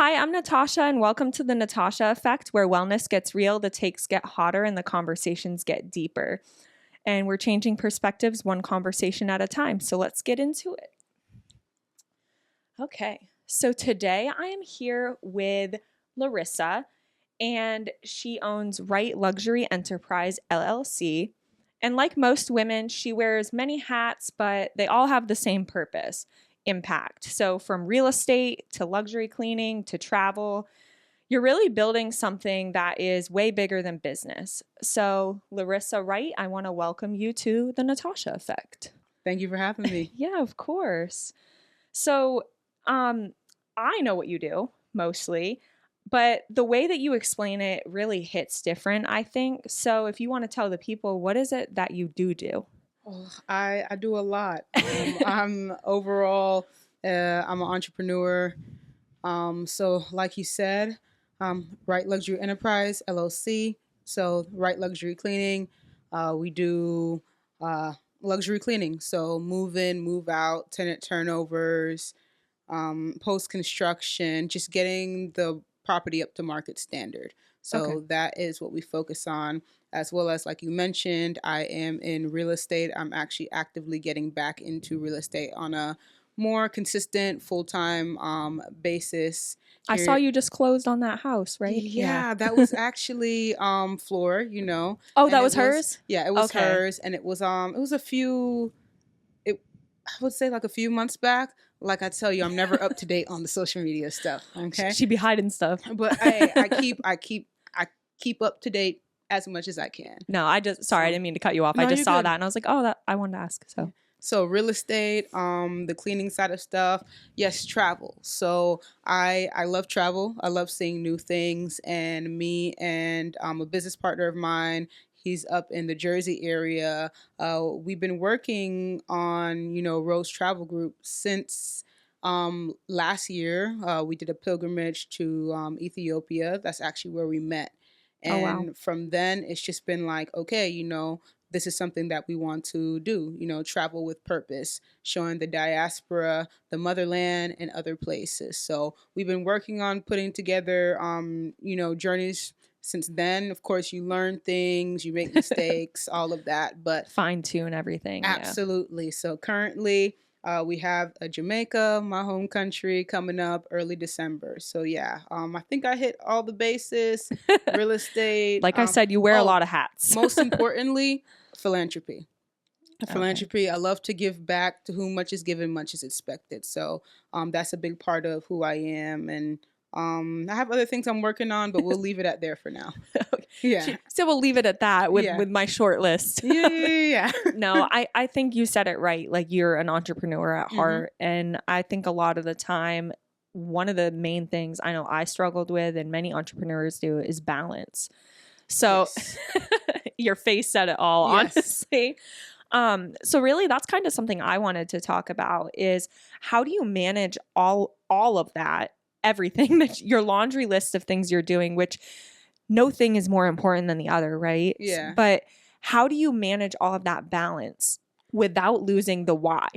Hi, I'm Natasha, and welcome to the Natasha Effect, where wellness gets real, the takes get hotter, and the conversations get deeper. And we're changing perspectives one conversation at a time. So let's get into it. Okay, so today I am here with Lorissa, and she owns Wright Luxury Enterprise LLC. And like most women, she wears many hats, but they all have the same purpose: impact. So from real estate to luxury cleaning to travel, you're really building something that is way bigger than business. So, Lorissa Wright, I want to welcome you to the Natasha Effect. Thank you for having me. Yeah, of course. So, I know what you do mostly, but the way that you explain it really hits different, I think. So, if you want to tell the people, what is it that you do? Oh, I do a lot. I'm overall, I'm an entrepreneur. So like you said, Wright Luxury Enterprise LLC. So Wright Luxury Cleaning, we do luxury cleaning. So move in, move out, tenant turnovers, post construction, just getting the property up to market standard. So Okay. that is what we focus on, as well as, like you mentioned, I am in real estate. I'm actually actively getting back into real estate on a more consistent full-time basis. I saw you just closed on that house, right? Yeah, that was actually Floor, Oh, and that was hers? Yeah, it was Okay. hers, and it was a few, it I would say like a few months back. Like I tell you, I'm never up to date on the social media stuff. Okay, She'd be hiding stuff. but I keep up to date as much as I can. No, I didn't mean to cut you off. No, I just you're saw good. that and I was like, oh, that I wanted to ask. So real estate, the cleaning side of stuff, yes, travel. So I love travel. I love seeing new things. And me and a business partner of mine, he's up in the Jersey area. We've been working on Rose Travel Group since last year. We did a pilgrimage to Ethiopia. That's actually where we met. Oh, wow. And from then, it's just been like, okay, this is something that we want to do, travel with purpose, showing the diaspora, the motherland, and other places. So we've been working on putting together, journeys since then. Of course, you learn things, you make mistakes, all of that, but Fine tune everything. absolutely. Yeah. So currently, we have Jamaica, my home country, coming up early December. So yeah, I think I hit all the bases. Real estate. Like I said, you wear a lot of hats. Most importantly, philanthropy. Okay. I love to give back. To whom much is given, much is expected. So that's a big part of who I am. And I have other things I'm working on, but we'll leave it at there for now. Okay. Yeah. So we'll leave it at that with my short list. Yeah. No, I think you said it right. Like, you're an entrepreneur at heart. And I think a lot of the time, one of the main things I know I struggled with, and many entrepreneurs do, is balance. So Yes. your face said it all, Yes. honestly. So really, that's kind of something I wanted to talk about, is how do you manage all of that, everything, that your laundry list of things you're doing, which no thing is more important than the other, right? Yeah. But how do you manage all of that balance without losing the why?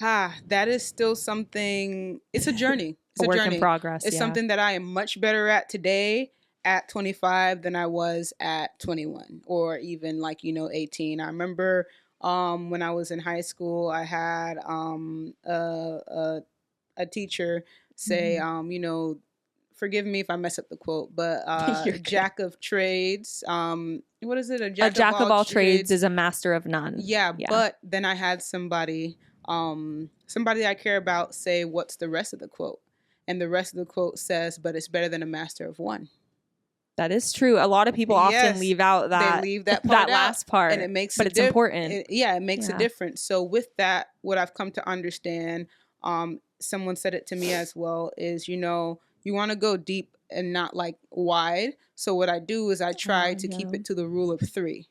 That is still something. It's a journey. It's A work journey. in progress. It's something that I am much better at today at 25 than I was at 21, or even 18. I remember when I was in high school, I had a teacher say, forgive me if I mess up the quote, but jack of trades. What is it? A jack of all trades is a master of none. Yeah, but then I had somebody I care about say, what's the rest of the quote? And the rest of the quote says, but it's better than a master of one. That is true. A lot of people often leave out that, they leave that part last part, and it makes but it's important. It makes a difference. So with that, what I've come to understand, someone said it to me as well, is you want to go deep and not wide. So what I do is I try to keep it to the rule of 3.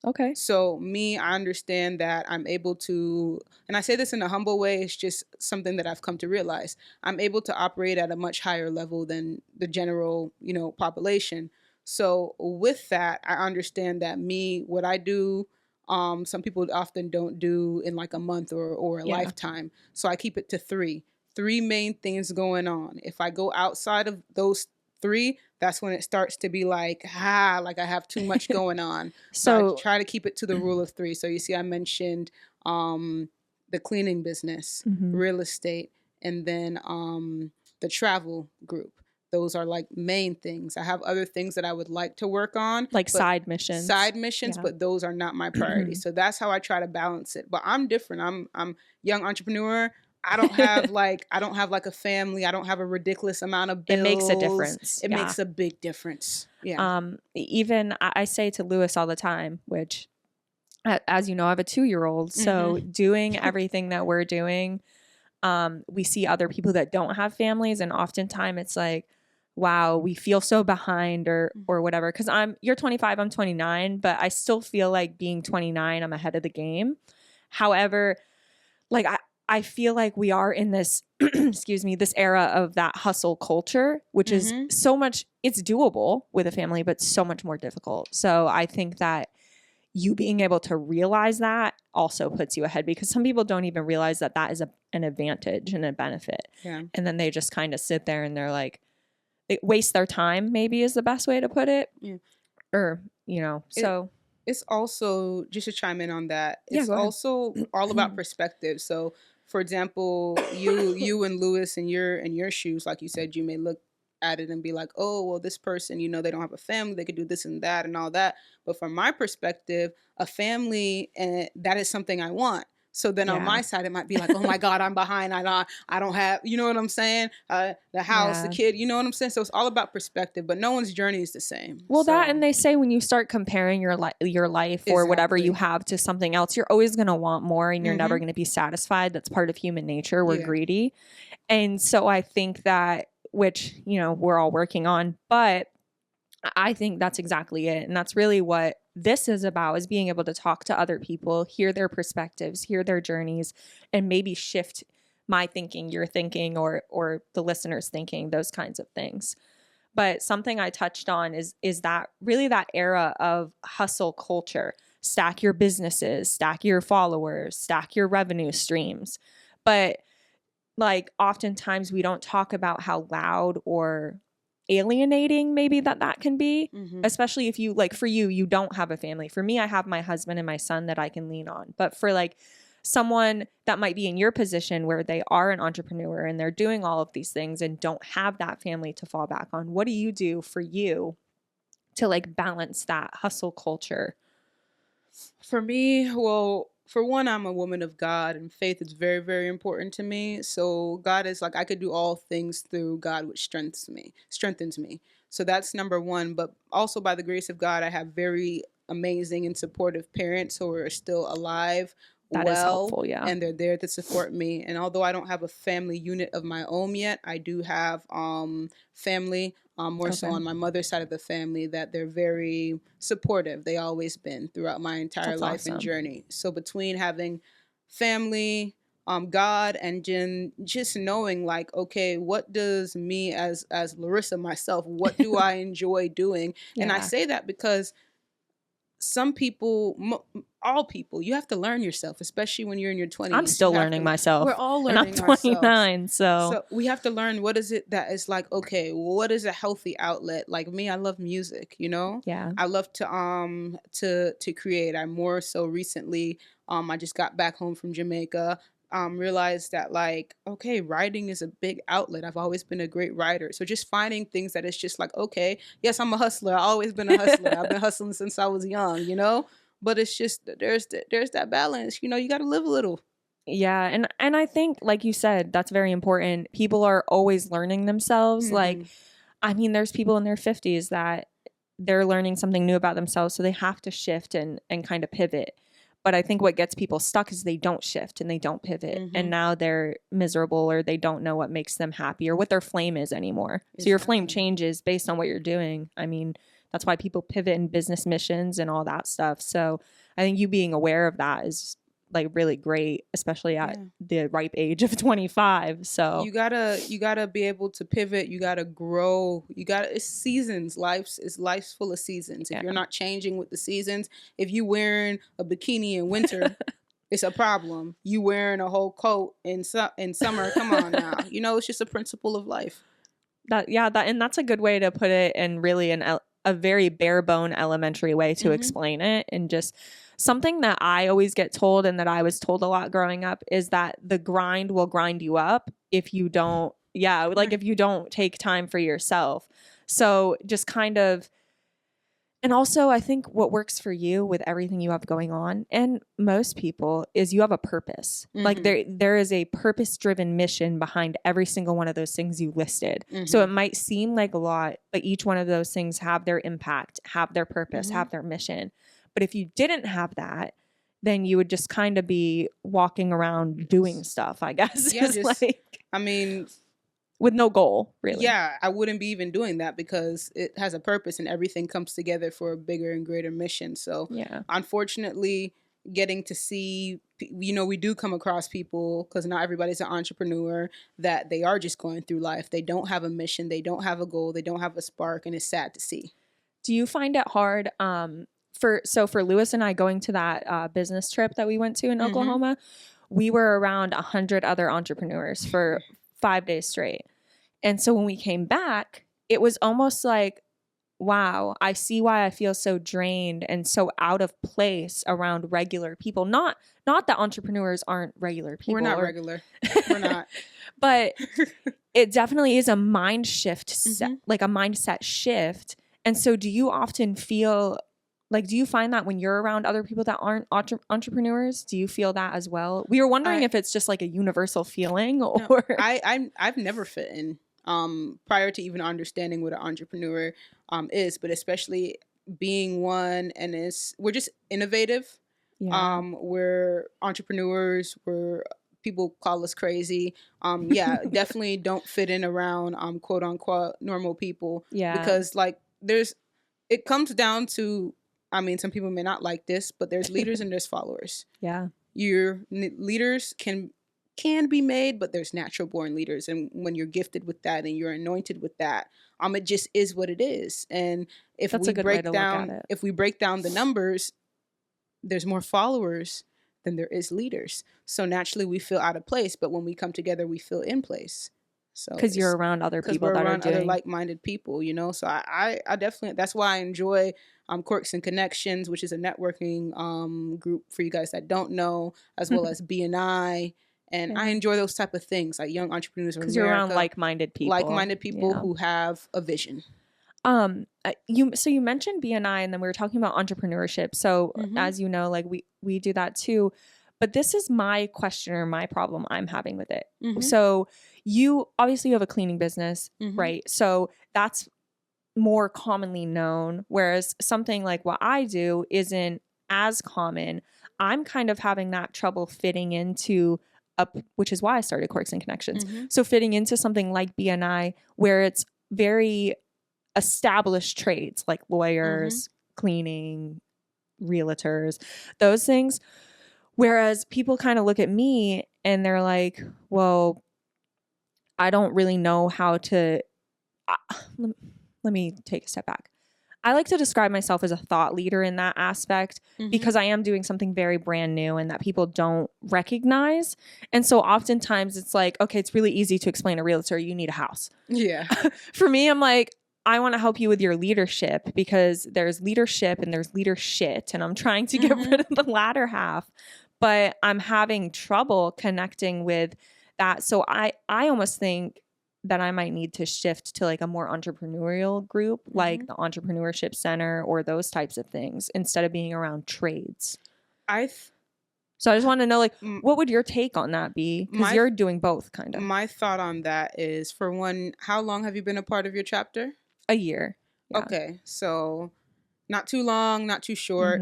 Okay. So I understand that I'm able to, and I say this in a humble way, it's just something that I've come to realize. I'm able to operate at a much higher level than the general, population. So with that, I understand that what I do, some people often don't do in a month or a lifetime. So I keep it to 3. three main things going on. If I go outside of those three, that's when it starts to be like, like I have too much going on. So I try to keep it to the rule of three. So you see, I mentioned the cleaning business, real estate, and then the travel group. Those are like main things. I have other things that I would like to work on. Like side missions. Yeah. But those are not my priority. So that's how I try to balance it. But I'm different. I'm young entrepreneur. I don't have like a family. I don't have a ridiculous amount of bills. It makes a difference. It makes a big difference. Yeah. Even I say to Lewis all the time, which, as you know, I have a 2-year-old. So doing everything that we're doing, we see other people that don't have families, and oftentimes it's like, wow, we feel so behind or whatever. Because you're 25, I'm 29, but I still feel like being 29, I'm ahead of the game. However, like I feel like we are in this, excuse me, this era of that hustle culture, which is so much, it's doable with a family, but so much more difficult. So I think that you being able to realize that also puts you ahead, because some people don't even realize that that is an advantage and a benefit. Yeah. And then they just kind of sit there and they're like, they waste their time, maybe is the best way to put it. Yeah. Or, so. It's also, just to chime in on that, it's also all about perspective. So, for example, you and Lewis in your shoes, like you said, you may look at it and be like, oh, well, this person, they don't have a family, they could do this and that and all that. But from my perspective, a family, that is something I want. So then on my side, it might be like, oh my God, I'm behind. I don't have, you know what I'm saying? The house, the kid, you know what I'm saying? So it's all about perspective, but no one's journey is the same. Well, and they say when you start comparing your life or whatever you have to something else, you're always going to want more and you're never going to be satisfied. That's part of human nature. We're greedy. And so I think that, which, we're all working on, but I think that's exactly it. And that's really what this is about, is being able to talk to other people, hear their perspectives, hear their journeys, and maybe shift my thinking, your thinking, or the listeners' thinking, those kinds of things. But something I touched on is that really that era of hustle culture. Stack your businesses, stack your followers, stack your revenue streams. But like oftentimes we don't talk about how loud or alienating maybe that can be, especially if you, like, for you don't have a family. For me, I have my husband and my son that I can lean on. But for like someone that might be in your position where they are an entrepreneur and they're doing all of these things and don't have that family to fall back on, what do you do for you to like balance that hustle culture? For me, well, for one, I'm a woman of God, and faith is very, very important to me. So God is like, I could do all things through God, which strengthens me. So that's number one. But also by the grace of God, I have very amazing and supportive parents who are still alive. That is helpful, yeah. And they're there to support me. And although I don't have a family unit of my own yet, I do have family, more so on my mother's side of the family, that they're very supportive. They always been throughout my entire life and journey. So between having family, God, and just knowing like, okay, what does me as Lorissa myself, what do I enjoy doing? And I say that because some people, all people, you have to learn yourself, especially when you're in your 20s. I'm still learning myself. We're all learning and I'm 29, so we have to learn what is it that is like, okay, what is a healthy outlet? Like me, I love music, Yeah. I love to create. I more so recently, I just got back home from Jamaica. Realized that like, okay, writing is a big outlet. I've always been a great writer. So just finding things that it's just like, okay, yes, I'm a hustler. I've always been a hustler. I've been hustling since I was young, but it's just, there's that balance, you got to live a little. Yeah. And I think, like you said, that's very important. People are always learning themselves. Like, I mean, there's people in their 50s that they're learning something new about themselves. So they have to shift and kind of pivot. But I think what gets people stuck is they don't shift and they don't pivot. And now they're miserable, or they don't know what makes them happy or what their flame is anymore. Exactly. So your flame changes based on what you're doing. I mean, that's why people pivot in business missions and all that stuff. So I think you being aware of that is like really great, especially at the ripe age of 25. So you gotta be able to pivot. You gotta grow. It's seasons. Life's full of seasons. If you're not changing with the seasons, if you wearing a bikini in winter, it's a problem. You wearing a whole coat in summer. Come on now. It's just a principle of life. And that's a good way to put it, and really a very bare bone elementary way to explain it. And just something that I always get told, and that I was told a lot growing up, is that the grind will grind you up if you don't, if you don't take time for yourself. So just kind of, and also I think what works for you with everything you have going on, and most people, is you have a purpose. Like there is a purpose driven mission behind every single one of those things you listed. So it might seem like a lot, but each one of those things have their impact, have their purpose, have their mission. But if you didn't have that, then you would just kind of be walking around doing stuff, I guess. Yeah, with no goal, really. Yeah, I wouldn't be even doing that, because it has a purpose and everything comes together for a bigger and greater mission. So unfortunately, getting to see, we do come across people, because not everybody's an entrepreneur, that they are just going through life. They don't have a mission. They don't have a goal. They don't have a spark. And it's sad to see. Do you find it hard for Lewis and I going to that business trip that we went to in Oklahoma? We were around 100 other entrepreneurs for 5 days straight. And so when we came back, it was almost like, wow, I see why I feel so drained and so out of place around regular people. Not that entrepreneurs aren't regular people. We're not regular. We're not. But it definitely is a mind shift, like a mindset shift. And so do you often feel like, do you find that when you're around other people that aren't entrepreneurs, do you feel that as well? We were wondering if it's just like a universal feeling, or I've never fit in prior to even understanding what an entrepreneur is, but especially being one, and we're just innovative. We're entrepreneurs. People call us crazy. Definitely don't fit in around quote unquote normal people. Because like it comes down to, some people may not like this, but there's leaders and there's followers. Your leaders can be made, but there's natural born leaders. And when you're gifted with that and you're anointed with that, it just is what it is. And if we break down the numbers, there's more followers than there is leaders. So naturally we feel out of place, but when we come together, we feel in place. So because you're around other people that are doing other like-minded people, So I definitely, that's why I enjoy Quirks and Connections, which is a networking group for you guys that don't know, as well as BNI. And I enjoy those type of things, like young entrepreneurs. Because you're around like-minded people. Who have a vision. You mentioned BNI, and then we were talking about entrepreneurship. So as you know, like we do that too. But this is my question, or my problem I'm having with it. So you have a cleaning business, right? So that's more commonly known, whereas something like what I do isn't as common. I'm kind of having that trouble fitting into which is why I started Quirks and Connections. So fitting into something like BNI, where it's very established trades like lawyers, cleaning, realtors, those things. Whereas people kind of look at me and they're like, well, I don't really know how to, let me take a step back. I like to describe myself as a thought leader in that aspect, because I am doing something very brand new and that people don't recognize. And so oftentimes it's like, okay, it's really easy to explain a realtor, you need a house. Yeah. For me, I'm like, I want to help you with your leadership, because there's leadership and there's leadership, and I'm trying to get rid of the latter half, but I'm having trouble connecting with that. So I almost think that I might need to shift to like a more entrepreneurial group, like the Entrepreneurship Center or those types of things, instead of being around trades. So I just want to know, like, what would your take on that be? Because you're doing both, kind of. My thought on that is, for one, how long have you been a part of your chapter? A year. Yeah. Okay, so not too long, not too short.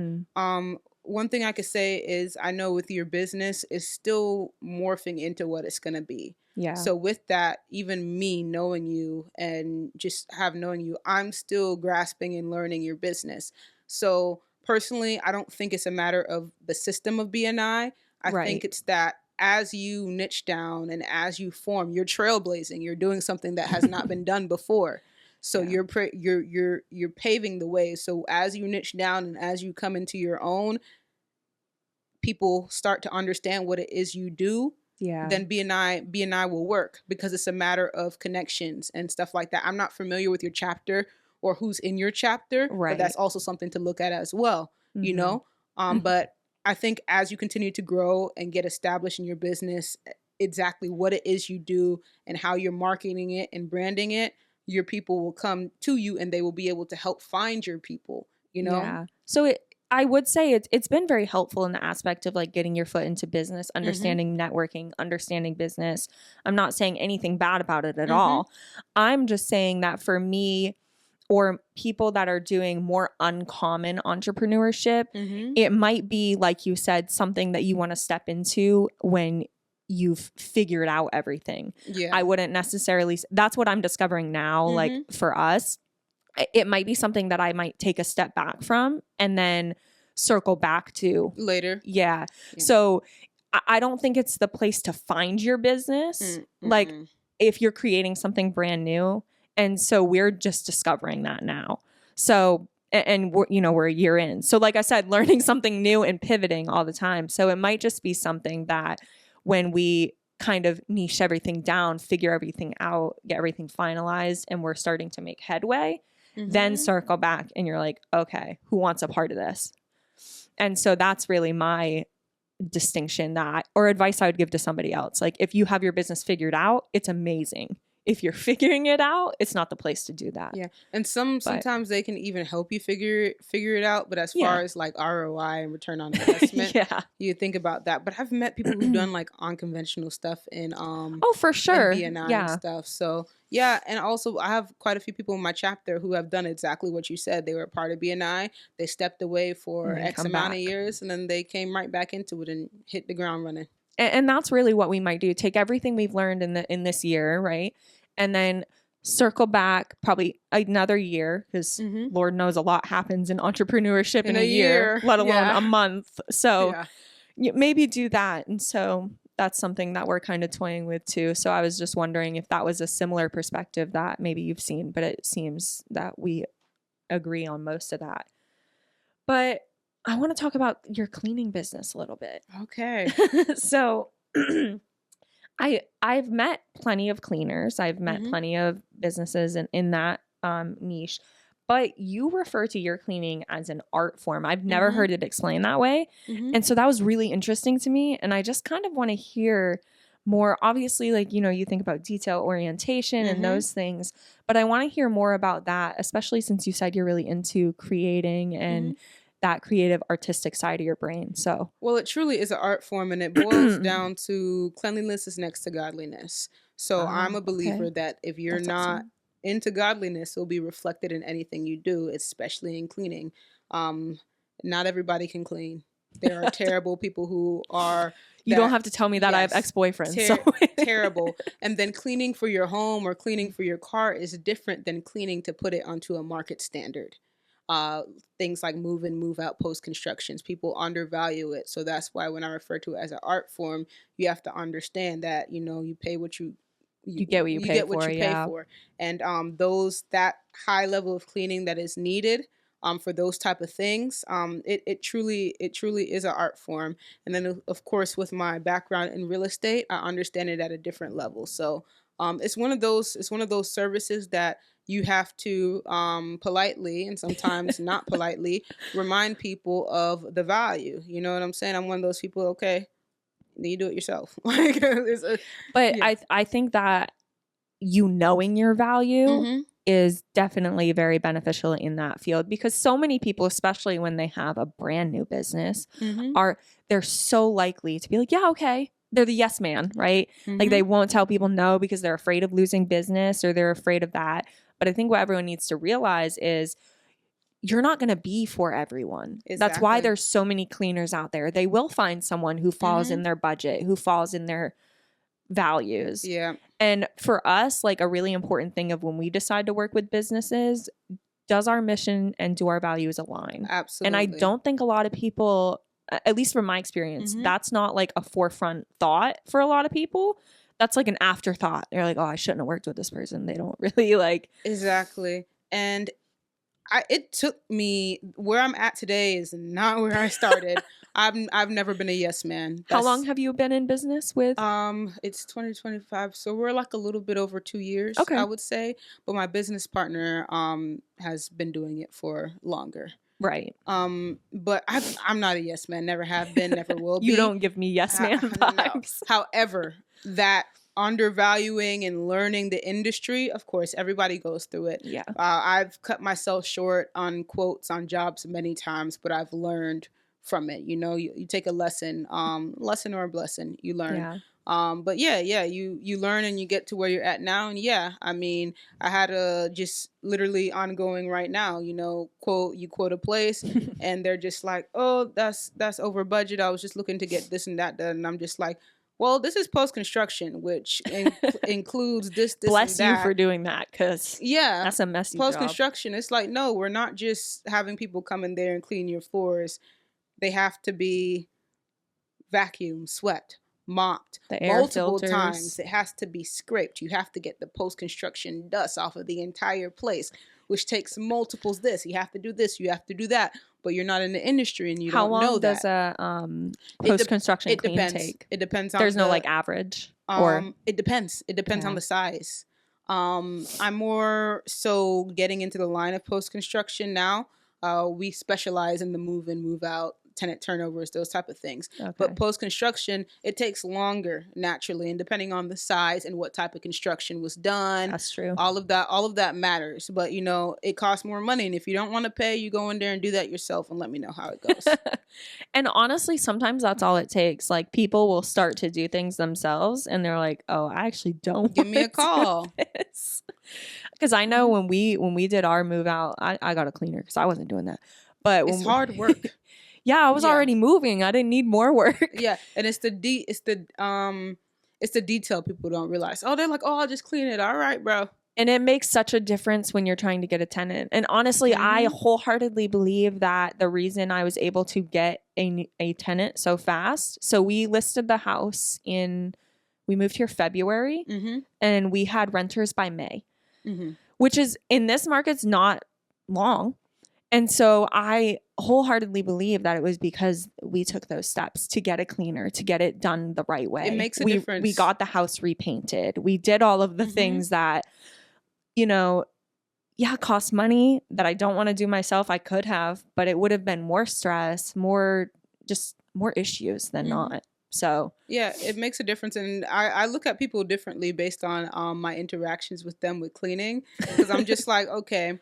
One thing I could say is, I know with your business, is still morphing into what it's going to be. Yeah. So with that, even me knowing you and just knowing you, I'm still grasping and learning your business. So personally, I don't think it's a matter of the system of BNI. I think it's that as you niche down and as you form, you're trailblazing. You're doing something that has not been done before. So you're paving the way. So as you niche down and as you come into your own, people start to understand what it is you do, Yeah. then BNI will work, because it's a matter of connections and stuff like that. I'm not familiar with your chapter or who's in your chapter, but Right. that's also something to look at as well, you Mhm. know? But I think as you continue to grow and get established in your business, exactly what it is you do and how you're marketing it and branding it, your people will come to you and they will be able to help find your people, you know? Yeah. So I would say it's been very helpful in the aspect of like getting your foot into business, understanding networking, understanding business. I'm not saying anything bad about it at all. I'm just saying that for me, or people that are doing more uncommon entrepreneurship, it might be, like you said, something that you want to step into when you've figured out everything. Yeah. I wouldn't necessarily, that's what I'm discovering now, like for us. It might be something that I might take a step back from and then circle back to later. Yeah. So I don't think it's the place to find your business. Like if you're creating something brand new. And so we're just discovering that now. So, and we're, we're a year in. So like I said, learning something new and pivoting all the time. So it might just be something that when we kind of niche everything down, figure everything out, get everything finalized, and we're starting to make headway, then circle back and you're like, okay, who wants a part of this? And so that's really my distinction, that, or advice I would give to somebody else. Like if you have your business figured out, it's amazing. If you're figuring it out, it's not the place to do that. Yeah. And sometimes they can even help you figure it out. But as far as like ROI and return on investment, you think about that. But I've met people who've done like unconventional stuff in for sure. BNI and stuff. So yeah, and also I have quite a few people in my chapter who have done exactly what you said. They were a part of BNI. They stepped away for X amount of years, and then they came right back into it and hit the ground running. And that's really what we might do. Take everything we've learned in this year, right? And then circle back probably another year, because Lord knows a lot happens in entrepreneurship in a year, let alone a month. So maybe do that. And so that's something that we're kind of toying with too. So I was just wondering if that was a similar perspective that maybe you've seen, but it seems that we agree on most of that. But I want to talk about your cleaning business a little bit. Okay. So I've met plenty of cleaners. I've met plenty of businesses in that niche. But you refer to your cleaning as an art form. I've never heard it explained that way. And so that was really interesting to me. And I just kind of want to hear more. Obviously, like, you think about detail orientation and those things. But I want to hear more about that, especially since you said you're really into creating and that creative artistic side of your brain. So, well, it truly is an art form, and it boils down to cleanliness is next to godliness. So I'm a believer that if you're not into godliness, it'll be reflected in anything you do, especially in cleaning. Not everybody can clean. There are terrible people who are. You don't have to tell me that. I have ex-boyfriends. Terrible. And then cleaning for your home or cleaning for your car is different than cleaning to put it onto a market standard. Things like move in, move out, post constructions, people undervalue it. So that's why when I refer to it as an art form, you have to understand that, you pay what you get what you pay for. And that high level of cleaning that is needed for those type of things, it truly is an art form. And then of course with my background in real estate, I understand it at a different level. So it's one of those services that you have to politely and sometimes not politely remind people of the value. You know what I'm saying? I'm one of those people. Okay, you do it yourself. I think that knowing your value is definitely very beneficial in that field, because so many people, especially when they have a brand new business, they're so likely to be like, yeah, okay. They're the yes man, right? Like they won't tell people no because they're afraid of losing business or they're afraid of that. But I think what everyone needs to realize is you're not going to be for everyone. Exactly. That's why there's so many cleaners out there. They will find someone who falls in their budget, who falls in their values. Yeah. And for us, like a really important thing of when we decide to work with businesses, does our mission and do our values align? Absolutely. And I don't think a lot of people, at least from my experience, that's not like a forefront thought for a lot of people. That's like an afterthought. They're like, oh, I shouldn't have worked with this person. They don't really like. Exactly. And it took me, where I'm at today is not where I started. I've never been a yes man. How long have you been in business with? It's 2025, so we're like a little bit over 2 years, Okay. I would say. But my business partner has been doing it for longer. Right. But I'm not a yes man. Never have been. Never will be. You don't give me yes man vibes. No. However, that undervaluing and learning the industry, of course, everybody goes through it. Yeah. I've cut myself short on quotes on jobs many times, but I've learned from it. You know, you take a lesson or a blessing, you learn. Yeah. But you learn and you get to where you're at now. And yeah, I mean, I had a just literally ongoing right now, you know, you quote a place and they're just like, oh, that's over budget. I was just looking to get this and that done. And I'm just like, well, this is post-construction, which includes this, Bless and that. you for doing that, because yeah, that's a messy post-construction. job. It's like, no, we're not just having people come in there and clean your floors. They have to be vacuumed, swept, mopped multiple times. It has to be scraped. You have to get the post-construction dust off of the entire place, which takes multiples. You have to do this, you have to do that, but you're not in the industry and you don't know that. How long does a post-construction clean take? It depends on There's no like average? Or it depends on the size. I'm more so getting into the line of post-construction now. We specialize in the move in, move out, tenant turnovers, those type of things. Okay. But post-construction, it takes longer naturally, and depending on the size and what type of construction was done. That's true. All of that matters. But you know, it costs more money, and if you don't want to pay, you go in there and do that yourself and let me know how it goes. And honestly, sometimes that's all it takes. Like, people will start to do things themselves and they're like, oh, I actually don't give me a call. Because I know when we did our move out, I got a cleaner because I wasn't doing that. But it's hard work. Yeah, I was already moving. I didn't need more work. Yeah, and it's the detail people don't realize. Oh, they're like, oh, I'll just clean it. All right, bro. And it makes such a difference when you're trying to get a tenant. And honestly, I wholeheartedly believe that the reason I was able to get a tenant so fast. So we listed the house we moved here February, and we had renters by May, which is in this market's not long. And so I wholeheartedly believe that it was because we took those steps to get a cleaner, to get it done the right way. It makes a difference. We got the house repainted. We did all of the things that, you know, cost money that I don't want to do myself. I could have, but it would have been more stress, more issues than not. So yeah, it makes a difference. And I look at people differently based on my interactions with them with cleaning, because I'm just like, okay,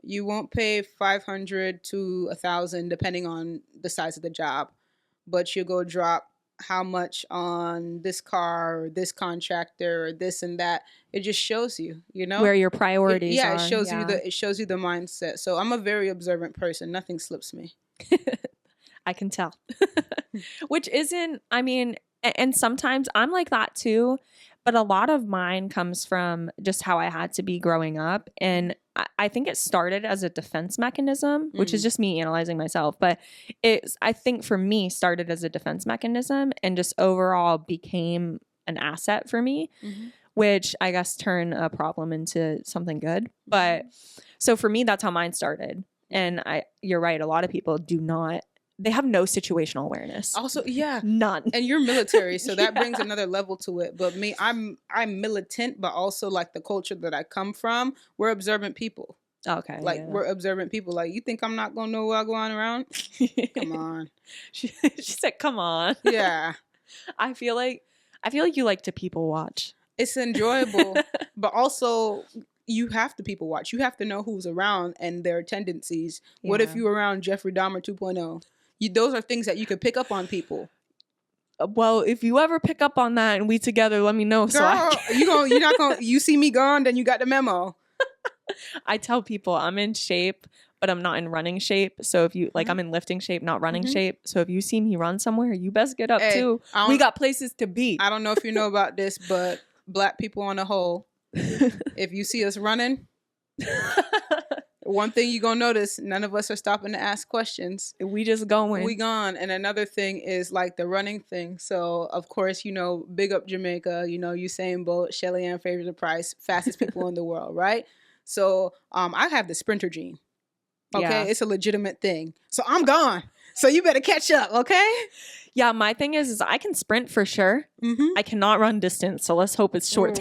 you won't pay $500 to $1,000 depending on the size of the job, but you go drop how much on this car or this contractor or this and that. It just shows you, you know, where your priorities are. It shows you the mindset. So I'm a very observant person. Nothing slips me. I can tell. Which isn't, I mean, and sometimes I'm like that too, but a lot of mine comes from just how I had to be growing up. And I think it started as a defense mechanism, which is just me analyzing myself. But I think for me, started as a defense mechanism and just overall became an asset for me, which I guess turned a problem into something good. But so for me, that's how mine started. And you're right. A lot of people they have no situational awareness. Also, yeah. None. And you're military, so that brings another level to it. But me, I'm militant, but also like the culture that I come from, we're observant people. Okay. Like we're observant people. Like, you think I'm not gonna know what I'm going around? Come on. She said, come on. Yeah. I feel like you like to people watch. It's enjoyable, but also you have to people watch. You have to know who's around and their tendencies. Yeah. What if you're around Jeffrey Dahmer 2.0? Those are things that you could pick up on people. Well, if you ever pick up on that and we together, let me know. Girl, you're not gonna. You see me gone, then you got the memo. I tell people I'm in shape, but I'm not in running shape. So if you I'm in lifting shape, not running shape. So if you see me run somewhere, you best get up too. We got places to be. I don't know if you know about this, but Black people on the whole, if you see us running. One thing you're going to notice, none of us are stopping to ask questions. We just going. We gone. And another thing is like the running thing. So, of course, you know, big up Jamaica, you know, Usain Bolt, Shelly Ann Fraser-Price, fastest people in the world, right? So, I have the sprinter gene. Okay? Yeah. It's a legitimate thing. So, I'm gone. So you better catch up, okay? Yeah, my thing is I can sprint for sure. I cannot run distance, so let's hope it's short.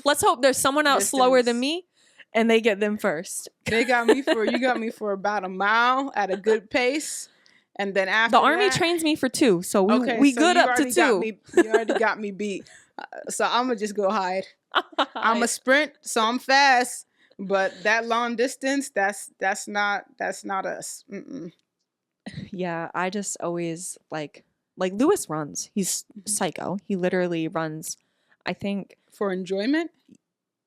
Let's hope there's someone out slower than me and they get them first. You got me for about a mile at a good pace. And then after the Army trains me for 2, so we so good up to 2. You already got me beat. So I'm going to just go hide. I'm a sprint, so I'm fast. But that long distance, that's not us. Mm-mm. Yeah, I just always like Lewis runs. He's psycho. He literally runs, I think. For enjoyment?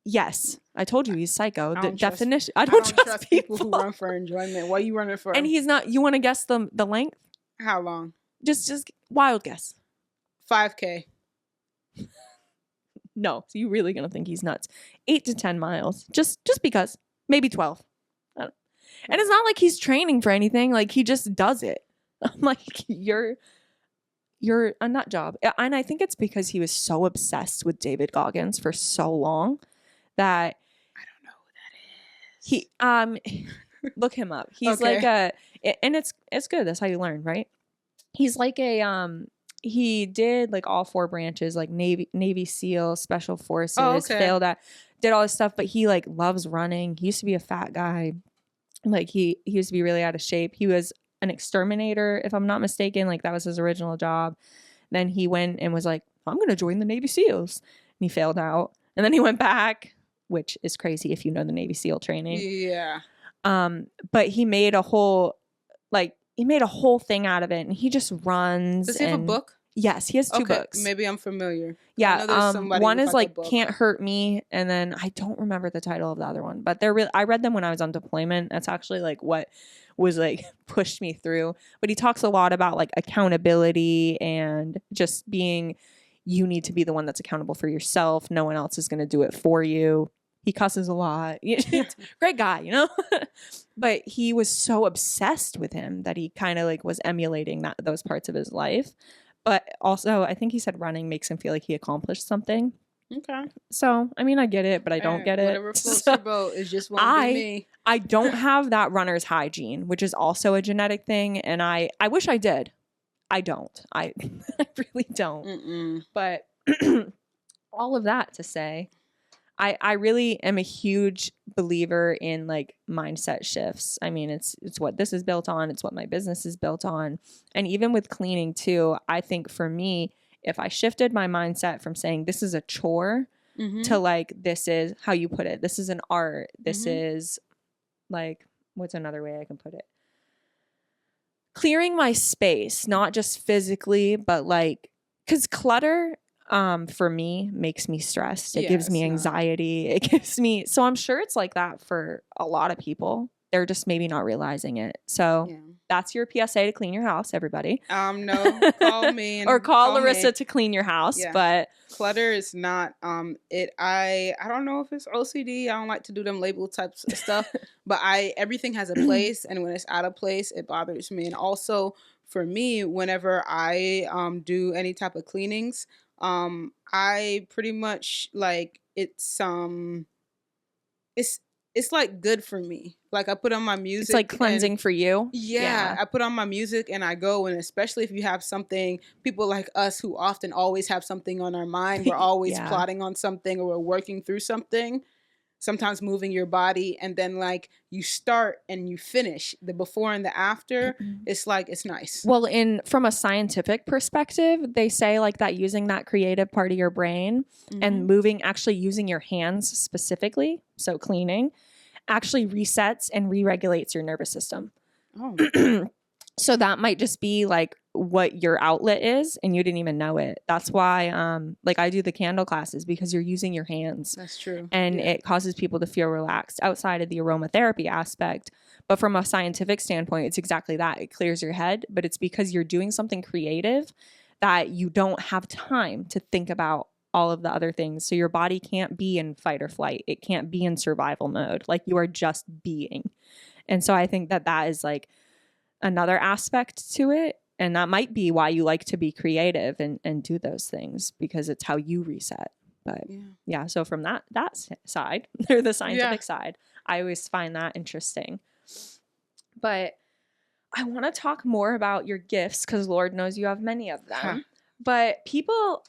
Yes. I told you he's psycho. The definition. I don't trust people who run for enjoyment. What are you running for? And he's not. You want to guess the length? How long? Just wild guess. 5K. No. So you're really going to think he's nuts. 8 to 10 miles. Just because. Maybe 12. And it's not like he's training for anything. Like, he just does it. I'm like, you're a nut job. And I think it's because he was so obsessed with David Goggins for so long that I don't know who that is. He look him up. He's like and it's good. That's how you learn, right? He's like he did like all 4 branches, like Navy SEAL, Special Forces, failed at, did all this stuff, but he like loves running. He used to be a fat guy. Like he used to be really out of shape. He was an exterminator, if I'm not mistaken. Like that was his original job. Then he went and was like, I'm going to join the Navy SEALs. And he failed out. And then he went back, which is crazy if you know the Navy SEAL training. Yeah. But he made a whole thing out of it. And he just runs. Does he have a book? Yes, he has 2 books. Maybe I'm familiar. Yeah, one is like Can't Hurt Me, and then I don't remember the title of the other one, but they're really. I read them when I was on deployment. That's actually like what was like pushed me through. But he talks a lot about like accountability and just being. You need to be the one that's accountable for yourself. No one else is going to do it for you. He cusses a lot. Great guy, you know. But he was so obsessed with him that he kind of like was emulating those parts of his life. But also, I think he said running makes him feel like he accomplished something. Okay. So, I mean, I get it, but I don't get it. Whatever floats your boat is just won't be me. I don't have that runner's high gene, which is also a genetic thing. And I wish I did. I don't. I really don't. Mm-mm. But all of that to say, I really am a huge believer in like mindset shifts. I mean, it's what this is built on. It's what my business is built on. And even with cleaning too, I think for me, if I shifted my mindset from saying this is a chore to like, this is how you put it. This is an art. This is like, what's another way I can put it? Clearing my space, not just physically, but like, because clutter for me makes me stressed. It gives me anxiety. It gives me, so I'm sure it's like that for a lot of people. They're just maybe not realizing it. So that's your PSA to clean your house, everybody. No, call me or call Lorissa to clean your house. Yeah. But clutter is not it. I don't know if it's OCD. I don't like to do them label types of stuff. But everything has a place, and when it's out of place, it bothers me. And also for me, whenever I do any type of cleanings, I pretty much like it's like good for me. Like I put on my music. It's like cleansing for you. Yeah, I put on my music and I go, and especially if you have something, people like us who often always have something on our mind. We're always plotting on something, or we're working through something. Sometimes moving your body, and then like you start and you finish the before and the after. It's like, it's nice. Well, from a scientific perspective, they say like that using that creative part of your brain and actually using your hands specifically, so cleaning, actually resets and re-regulates your nervous system. Oh. So that might just be like what your outlet is, and you didn't even know it. That's why like I do the candle classes, because you're using your hands. That's true. And it causes people to feel relaxed outside of the aromatherapy aspect. But from a scientific standpoint, it's exactly that. It clears your head, but it's because you're doing something creative that you don't have time to think about all of the other things. So your body can't be in fight or flight. It can't be in survival mode. Like you are just being. And so I think that is like another aspect to it. And that might be why you like to be creative and do those things, because it's how you reset. But yeah, so from that side, or the scientific side, I always find that interesting. But I want to talk more about your gifts because Lord knows you have many of Huh. them. But people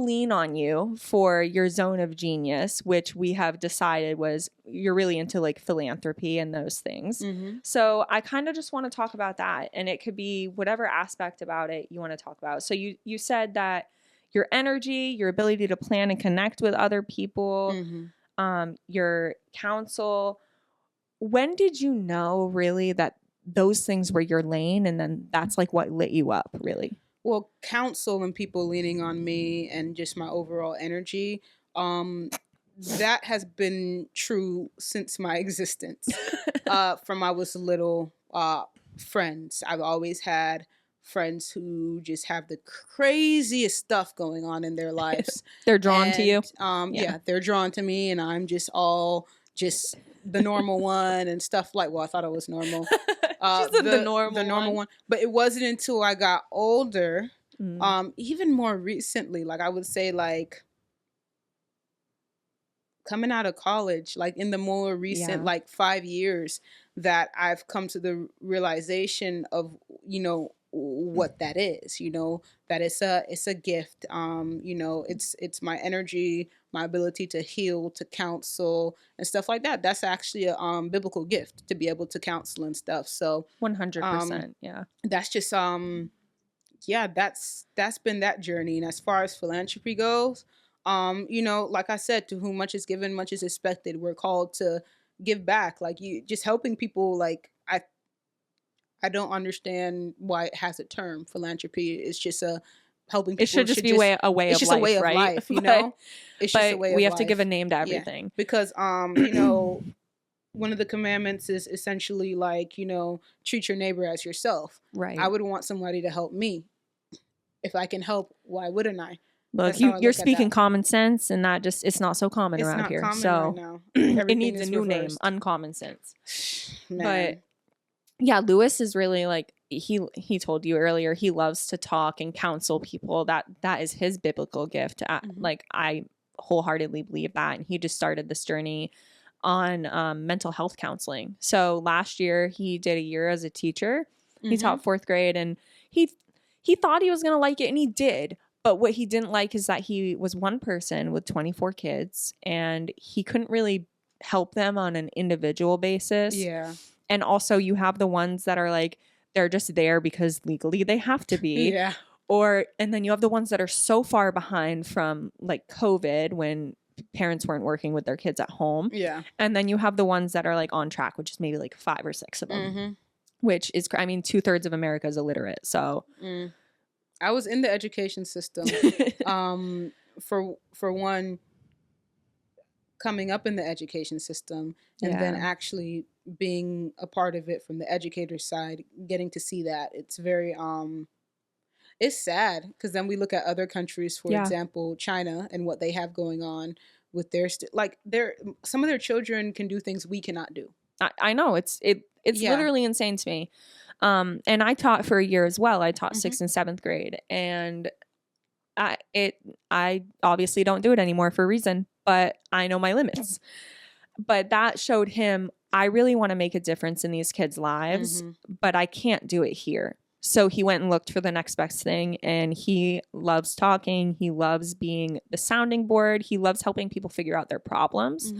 lean on you for your zone of genius, which we have decided was you're really into like philanthropy and those things. Mm-hmm. So I kind of just want to talk about that, and it could be whatever aspect about it you want to talk about. So you said that your energy, your ability to plan and connect with other people, your counsel. When did you know really that those things were your lane, and then that's like what lit you up really? Well, counsel and people leaning on me and just my overall energy, that has been true since my existence. From I was little, friends. I've always had friends who just have the craziest stuff going on in their lives. They're drawn to you. Yeah, they're drawn to me, and I'm just the normal one and stuff like. Well, I thought I was normal. She's the normal one. But it wasn't until I got older, even more recently, like I would say, like coming out of college, like in the more recent, like 5 years, that I've come to the realization of, what that is, that it's a gift. It's my energy, my ability to heal, to counsel and stuff like that. That's actually a biblical gift, to be able to counsel and stuff. So 100%. Yeah. that's just that's been that journey. And as far as philanthropy goes, like I said, to whom much is given, much is expected. We're called to give back. Like, you just helping people. Like, I don't understand why it has a term. Philanthropy is just a helping people. It should just be a way of life. It's just a way of life, you know? It's just a way of life. We have to give a name to everything. Yeah. Because, one of the commandments is essentially like, treat your neighbor as yourself. Right. I would want somebody to help me. If I can help, why wouldn't I? Look, you're speaking common sense, and that just, it's not so common around here. So right it needs a new name, uncommon sense. Man. But yeah, Lewis is really like, he told you earlier, he loves to talk and counsel people. That is his biblical gift. Like, I wholeheartedly believe that. And he just started this journey on mental health counseling. So last year he did a year as a teacher. He taught 4th grade, and he thought he was going to like it, and he did. But what he didn't like is that he was one person with 24 kids, and he couldn't really help them on an individual basis. Yeah. And also you have the ones that are like, they're just there because legally they have to be. Yeah. And then you have the ones that are so far behind from like COVID, when parents weren't working with their kids at home. Yeah. And then you have the ones that are like on track, which is maybe like 5 or 6 of them, which is, 2/3 of America is illiterate. So I was in the education system. For one, coming up in the education system, and then actually being a part of it from the educator's side, getting to see that, it's very it's sad, because then we look at other countries, for example, China, and what they have going on with their some of their children can do things we cannot do. I know it's literally insane to me. And I taught for a year as well. I taught 6th and 7th grade, and I obviously don't do it anymore for a reason, but I know my limits. But that showed him, I really want to make a difference in these kids' lives, but I can't do it here. So he went and looked for the next best thing, and he loves talking. He loves being the sounding board. He loves helping people figure out their problems.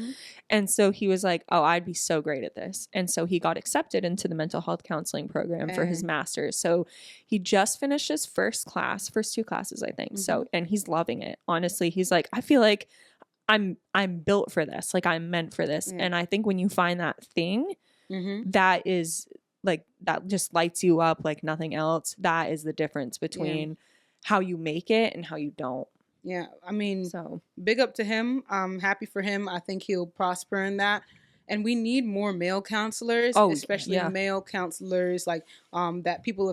And so he was like, oh, I'd be so great at this. And so he got accepted into the mental health counseling program for his master's. So he just finished his first 2 classes, I think. So, and he's loving it. Honestly, he's like, I feel like I'm built for this. Like, I'm meant for this. And I think when you find that thing, that is like, that just lights you up like nothing else. That is the difference between how you make it and how you don't. Yeah. I mean, so big up to him. I'm happy for him. I think he'll prosper in that. And we need more male counselors, especially male counselors, like that people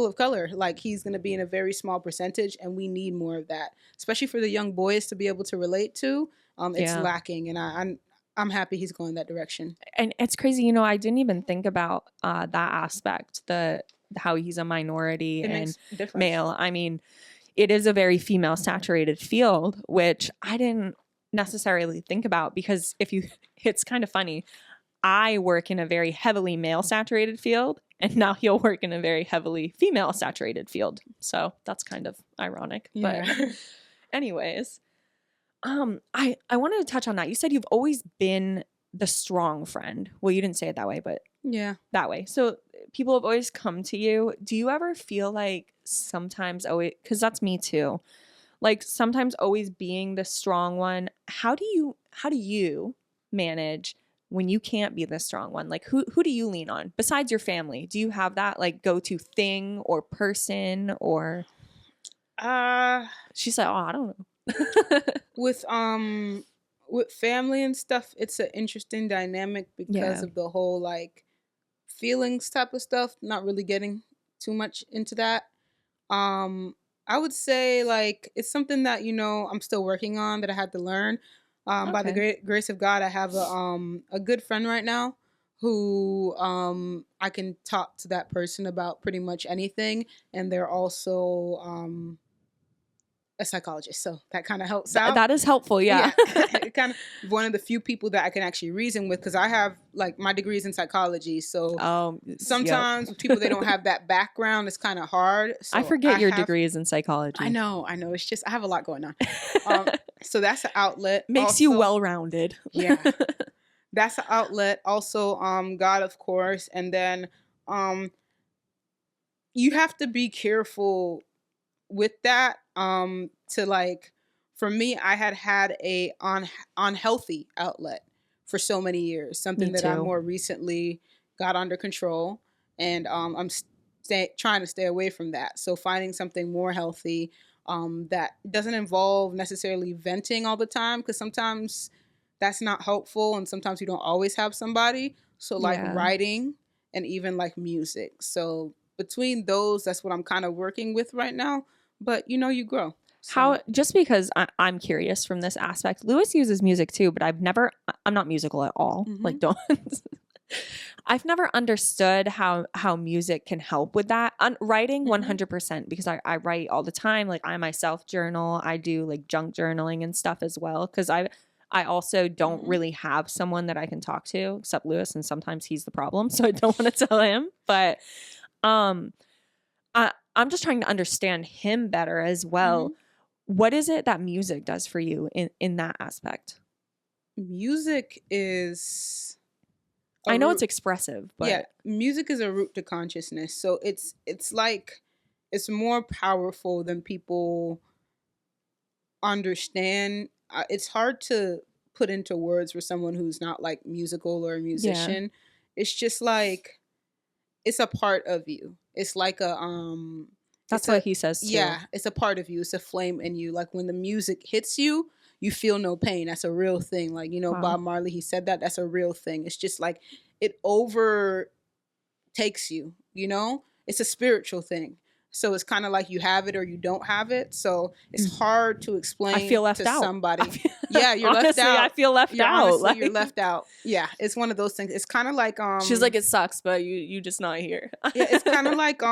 of color. Like, he's going to be in a very small percentage, and we need more of that, especially for the young boys to be able to relate to. It's lacking, and I'm happy he's going that direction. And it's crazy, I didn't even think about that aspect, how he's a minority and male. I mean, it is a very female saturated field, which I didn't necessarily think about, because it's kind of funny. I work in a very heavily male saturated field, and now he'll work in a very heavily female saturated field. So that's kind of ironic. Yeah. But anyways, I wanted to touch on that. You said you've always been the strong friend. Well, you didn't say it that way, but Yeah. that way. So people have always come to you. Do you ever feel like sometimes always, because that's me too, like sometimes always being the strong one, how do you manage when you can't be the strong one? Like who do you lean on besides your family? Do you have that like go-to thing or person or she's like, oh, I don't know. With family and stuff, it's an interesting dynamic because of the whole like feelings type of stuff. Not really getting too much into that. I would say like it's something that I'm still working on, that I had to learn. By the great grace of God, I have a good friend right now who I can talk to that person about pretty much anything, and they're also a psychologist, so that kind of helps out. That is helpful, yeah. Kind of one of the few people that I can actually reason with, because I have like my degrees in psychology, so sometimes with people they don't have that background, it's kind of hard. So I forget your degrees in psychology. I know. It's just I have a lot going on. So that's an outlet. Makes also, you well-rounded. Yeah, that's an outlet. Also, God, of course, and then you have to be careful with that. To like, for me, I had a unhealthy outlet for so many years. Something that I more recently got under control, and I'm trying to stay away from that. So finding something more healthy that doesn't involve necessarily venting all the time, because sometimes that's not helpful, and sometimes you don't always have somebody. So like writing and even like music. So between those, that's what I'm kind of working with right now. But you grow. So. How, just because I'm curious from this aspect, Lewis uses music too, but I'm not musical at all. Mm-hmm. Like I've never understood how music can help with that. Writing 100%, because I write all the time. Like I myself journal. I do like junk journaling and stuff as well, because I also don't really have someone that I can talk to except Lewis, and sometimes he's the problem, so I don't want to tell him. But I'm just trying to understand him better as well. What is it that music does for you in that aspect? Music is... I know it's expressive, but... Yeah, music is a route to consciousness. So it's like, it's more powerful than people understand. It's hard to put into words for someone who's not like musical or a musician. Yeah. It's just like, it's a part of you. It's like a that's what he says too. Yeah, it's a part of you. It's a flame in you. Like when the music hits you, you feel no pain. That's a real thing. Like, wow. Bob Marley, he said that. That's a real thing. It's just like it overtakes you, It's a spiritual thing. So it's kind of like you have it or you don't have it. So it's hard to explain I feel left to out. somebody. Yeah, you're honestly, left out. I feel left out. Honestly, like... you're left out. Yeah, it's one of those things. It's kind of like she's like, it sucks, but you just not here. Yeah, it's kind of like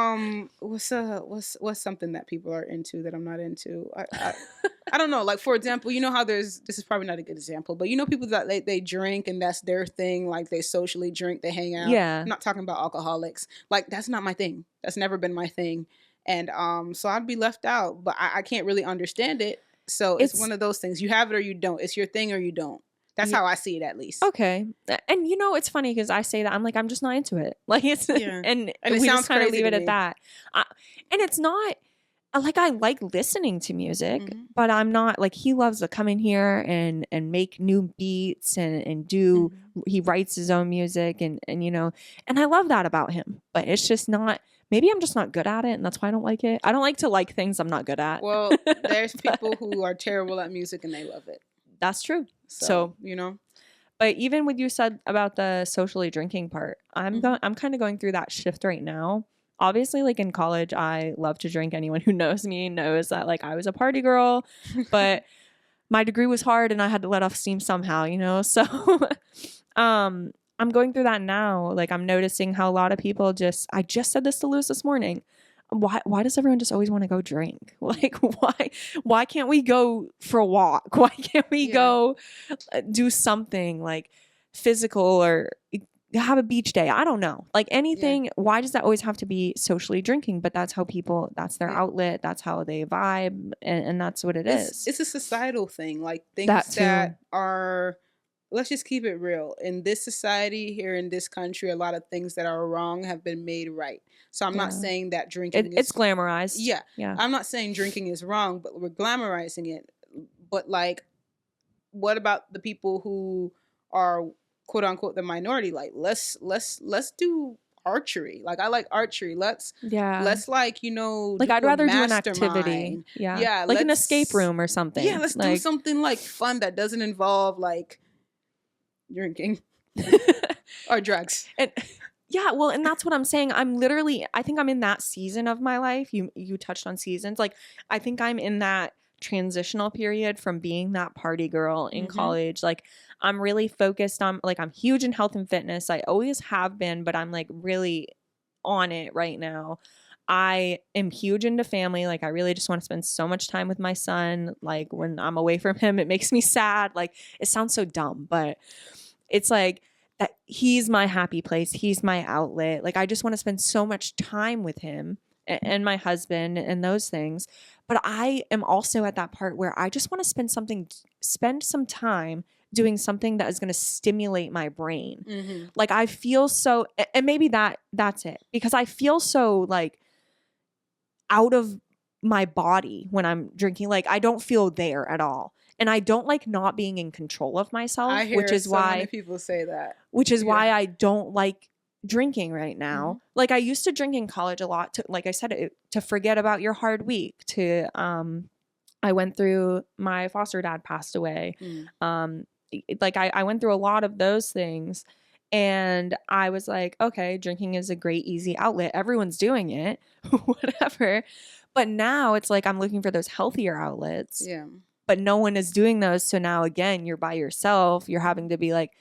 what's something that people are into that I'm not into. I don't know. Like for example, how this is probably not a good example, but people that they drink and that's their thing. Like they socially drink, they hang out. Yeah, I'm not talking about alcoholics. Like that's not my thing. That's never been my thing. And so I'd be left out, but I can't really understand it. So it's one of those things. You have it or you don't. It's your thing or you don't. That's how I see it, at least. Okay. And it's funny because I say that. I'm like, I'm just not into it. Like it's and it we sounds just kind of leave it me. at that. And it's not like I like listening to music, but I'm not like, he loves to come in here and make new beats and do he writes his own music and I love that about him. But it's just not. Maybe I'm just not good at it, and that's why I don't like it. I don't like to like things I'm not good at. Well, there's people who are terrible at music and they love it. That's true. So But even what you said about the socially drinking part, I'm kind of going through that shift right now. Obviously, like in college, I love to drink. Anyone who knows me knows that like I was a party girl, but my degree was hard and I had to let off steam somehow, So I'm going through that now. Like I'm noticing how a lot of people I just said this to Lewis this morning. Why does everyone just always want to go drink? Like why can't we go for a walk? Why can't we go do something like physical or have a beach day. I don't know. Like anything, why does that always have to be socially drinking? But that's how people, that's their outlet. That's how they vibe. And that's what is. It's a societal thing. Like things that are, let's just keep it real. In this society here in this country, a lot of things that are wrong have been made right. So I'm not saying that drinking it's glamorized. Yeah. I'm not saying drinking is wrong, but we're glamorizing it. But like, what about the people who are quote unquote the minority? Like let's do archery. Like I like archery. Let's like, you know, like I'd rather do an activity. Yeah. Like an escape room or something. Yeah, let's do something like fun that doesn't involve like drinking or drugs. And yeah, well, and that's what I'm saying. I think I'm in that season of my life. You touched on seasons. Like I think I'm in that transitional period from being that party girl in college. Like I'm really focused on, like, I'm huge in health and fitness. I always have been, but I'm like really on it right now. I am huge into family. Like I really just want to spend so much time with my son. Like when I'm away from him, it makes me sad. Like it sounds so dumb, but it's like that he's my happy place. He's my outlet. Like I just want to spend so much time with him and my husband and those things. But I am also at that part where I just want to spend some time doing something that is going to stimulate my brain. Like I feel so, and maybe that's it, because I feel so like out of my body when I'm drinking. Like I don't feel there at all. And I don't like not being in control of myself, which is why many people say that. Which is why I don't like drinking right now. Like I used to drink in college a lot to, like I said, to forget about your hard week. I went through, my foster dad passed away. Like I went through a lot of those things, and I was like, okay, drinking is a great easy outlet. Everyone's doing it, whatever. But now it's like I'm looking for those healthier outlets. Yeah. But no one is doing those. So now again, you're by yourself. You're having to be like,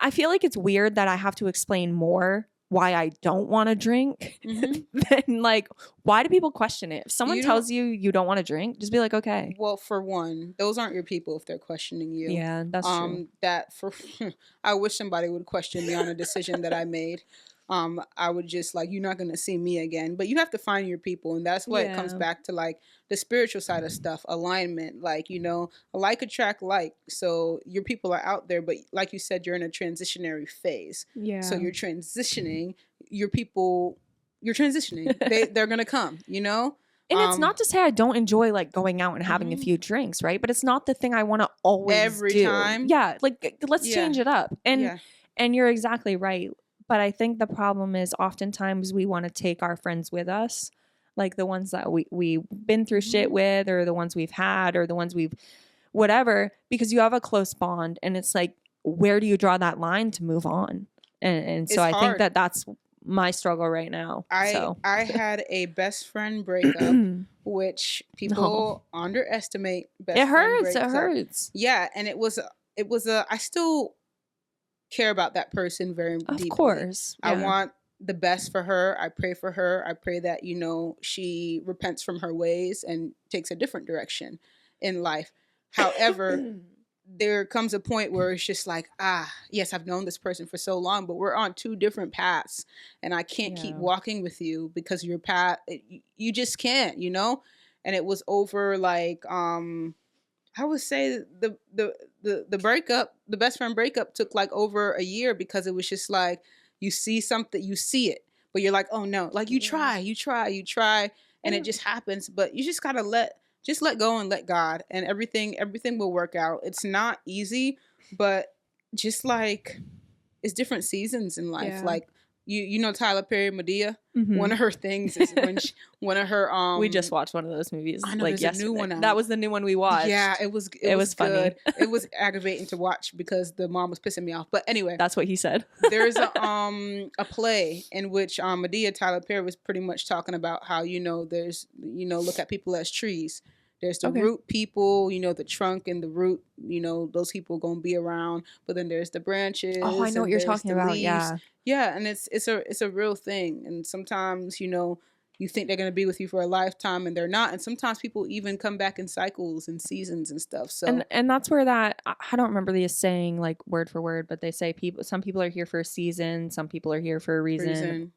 I feel like it's weird that I have to explain more why I don't want to drink than like, why do people question it? If someone tells you don't want to drink, just be like, okay. Well, for one, those aren't your people if they're questioning you. Yeah, that's true. I wish somebody would question me on a decision that I made. I would just like, you're not going to see me again, but you have to find your people. And that's what it comes back to, like the spiritual side of stuff, alignment, like, you know, like attract like, so your people are out there, but like you said, you're in a transitionary phase. Yeah. So you're transitioning, your people, you're transitioning, they're going to come, you know? And it's not to say I don't enjoy like going out and having a few drinks, right? But it's not the thing I want to always every do. time. Yeah. Like let's change it up. And you're exactly right. But I think the problem is oftentimes we want to take our friends with us, like the ones that we've been through shit with, or the ones we've had, or the ones we've whatever, because you have a close bond. And it's like, where do you draw that line to move on? And so I think that's my struggle right now. I had a best friend breakup, which people underestimate. It hurts. Yeah. And it was I still care about that person very deeply. Of course. I want the best for her. I pray for her. I pray that, you know, she repents from her ways and takes a different direction in life. However, there comes a point where it's just like, yes, I've known this person for so long, but we're on two different paths, and I can't keep walking with you because your path, you just can't, you know? And it was over like, I would say the breakup, the best friend breakup took like over a year, because it was just like, you see something, you see it, but you're like, oh no, like you try, and it just happens. But you just gotta let go and let God, and everything will work out. It's not easy, but just like, it's different seasons in life. Like you know Tyler Perry, Medea. One of her things is when one of her we just watched one of those movies. I know, like there's a new one out. That was the new one we watched. Yeah, it was funny. It was aggravating to watch because the mom was pissing me off. But anyway, that's what he said. There's a play in which Medea, Tyler Perry, was pretty much talking about how, you know, there's, you know, look at people as trees. There's the root people, you know, the trunk and the root, you know, those people going to be around. But then there's the branches. Oh, I know what you're talking about. Leaves. Yeah. Yeah. And it's a real thing. And sometimes, you know, you think they're going to be with you for a lifetime, and they're not. And sometimes people even come back in cycles and seasons and stuff. So and that's where that, I don't remember the saying like word for word, but they say some people are here for a season, some people are here for a reason.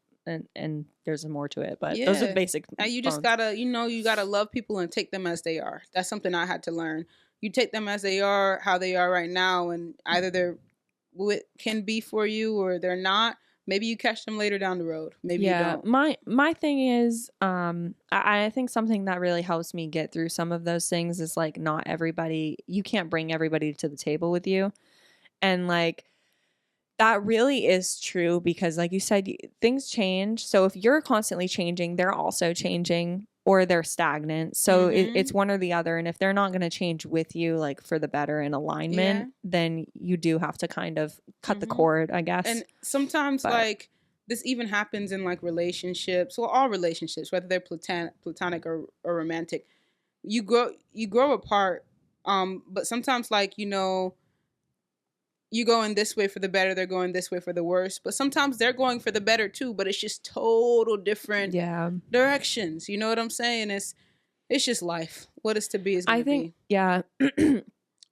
And there's more to it, but those are the basic. And you just gotta, you gotta love people and take them as they are. That's something I had to learn. You take them as they are, how they are right now, and either they're what can be for you or they're not. Maybe you catch them later down the road. Maybe you don't. My thing is, I think something that really helps me get through some of those things is like not everybody. You can't bring everybody to the table with you, and like that really is true because, like you said, things change. So if you're constantly changing, they're also changing, or they're stagnant. So it's one or the other. And if they're not going to change with you, like for the better in alignment, then you do have to kind of cut the cord, I guess. And sometimes like this even happens in like relationships, or all relationships, whether they're platonic or romantic. You grow apart. But sometimes like, you going this way for the better, they're going this way for the worse. But sometimes they're going for the better too, but it's just total different directions. You know what I'm saying? It's just life. What is to be is going to be. Yeah.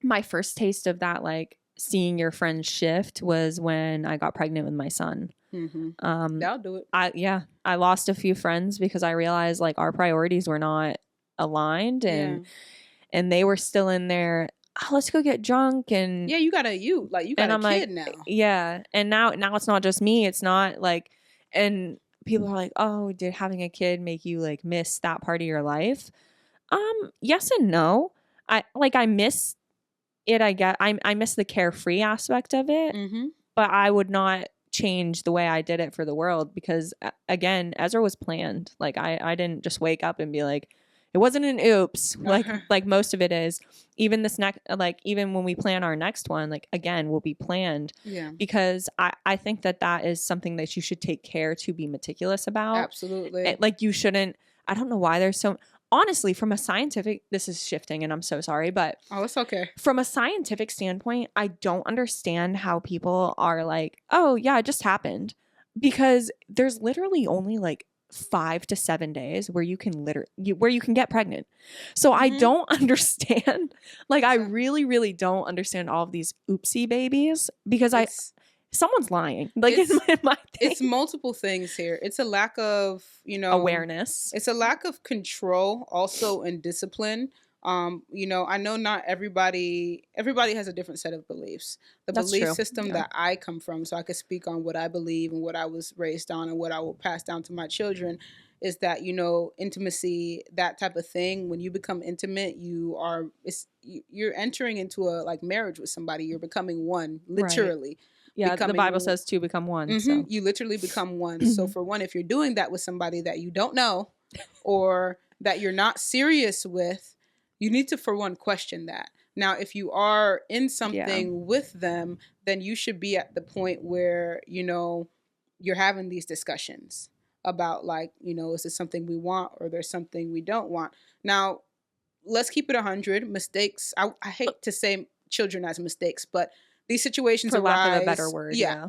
My first taste of that, like seeing your friends shift, was when I got pregnant with my son. That'll do it. I lost a few friends because I realized like our priorities were not aligned, and they were still in there. Oh, let's go get drunk, and you got a kid now. Yeah, and now it's not just me. It's not like, and people are like, oh, did having a kid make you like miss that part of your life? Yes and no. I miss it. I miss the carefree aspect of it, but I would not change the way I did it for the world because, again, Ezra was planned. Like I didn't just wake up and be like, it wasn't an oops, like most of it is. Even this next, like even when we plan our next one, like again, will be planned. Yeah. Because I think that is something that you should take care to be meticulous about. Absolutely. Like you shouldn't. I don't know why there's so. Honestly, from a scientific, this is shifting, and I'm so sorry, but it's okay. From a scientific standpoint, I don't understand how people are like, oh yeah, it just happened, because there's literally only like 5 to 7 days where you can get pregnant. So I don't understand. Like I really, really don't understand all of these oopsie babies because someone's lying. Like it's my thing. It's multiple things here. It's a lack of, awareness. It's a lack of control also, and discipline. I know not everybody has a different set of beliefs. That's belief true. System that I come from, so I could speak on what I believe and what I was raised on and what I will pass down to my children, is that, intimacy, that type of thing. When you become intimate, you're entering into a like marriage with somebody. You're becoming one, literally. Right. Yeah, the Bible says two become one. So. You literally become one. So for one, if you're doing that with somebody that you don't know or that you're not serious with, you need to, for one, question that. Now, if you are in something with them, then you should be at the point where, you're having these discussions about like, is this something we want or there's something we don't want? Now, let's keep it 100. Mistakes. I hate to say children as mistakes, but these situations for arise. lack of a better word. Yeah.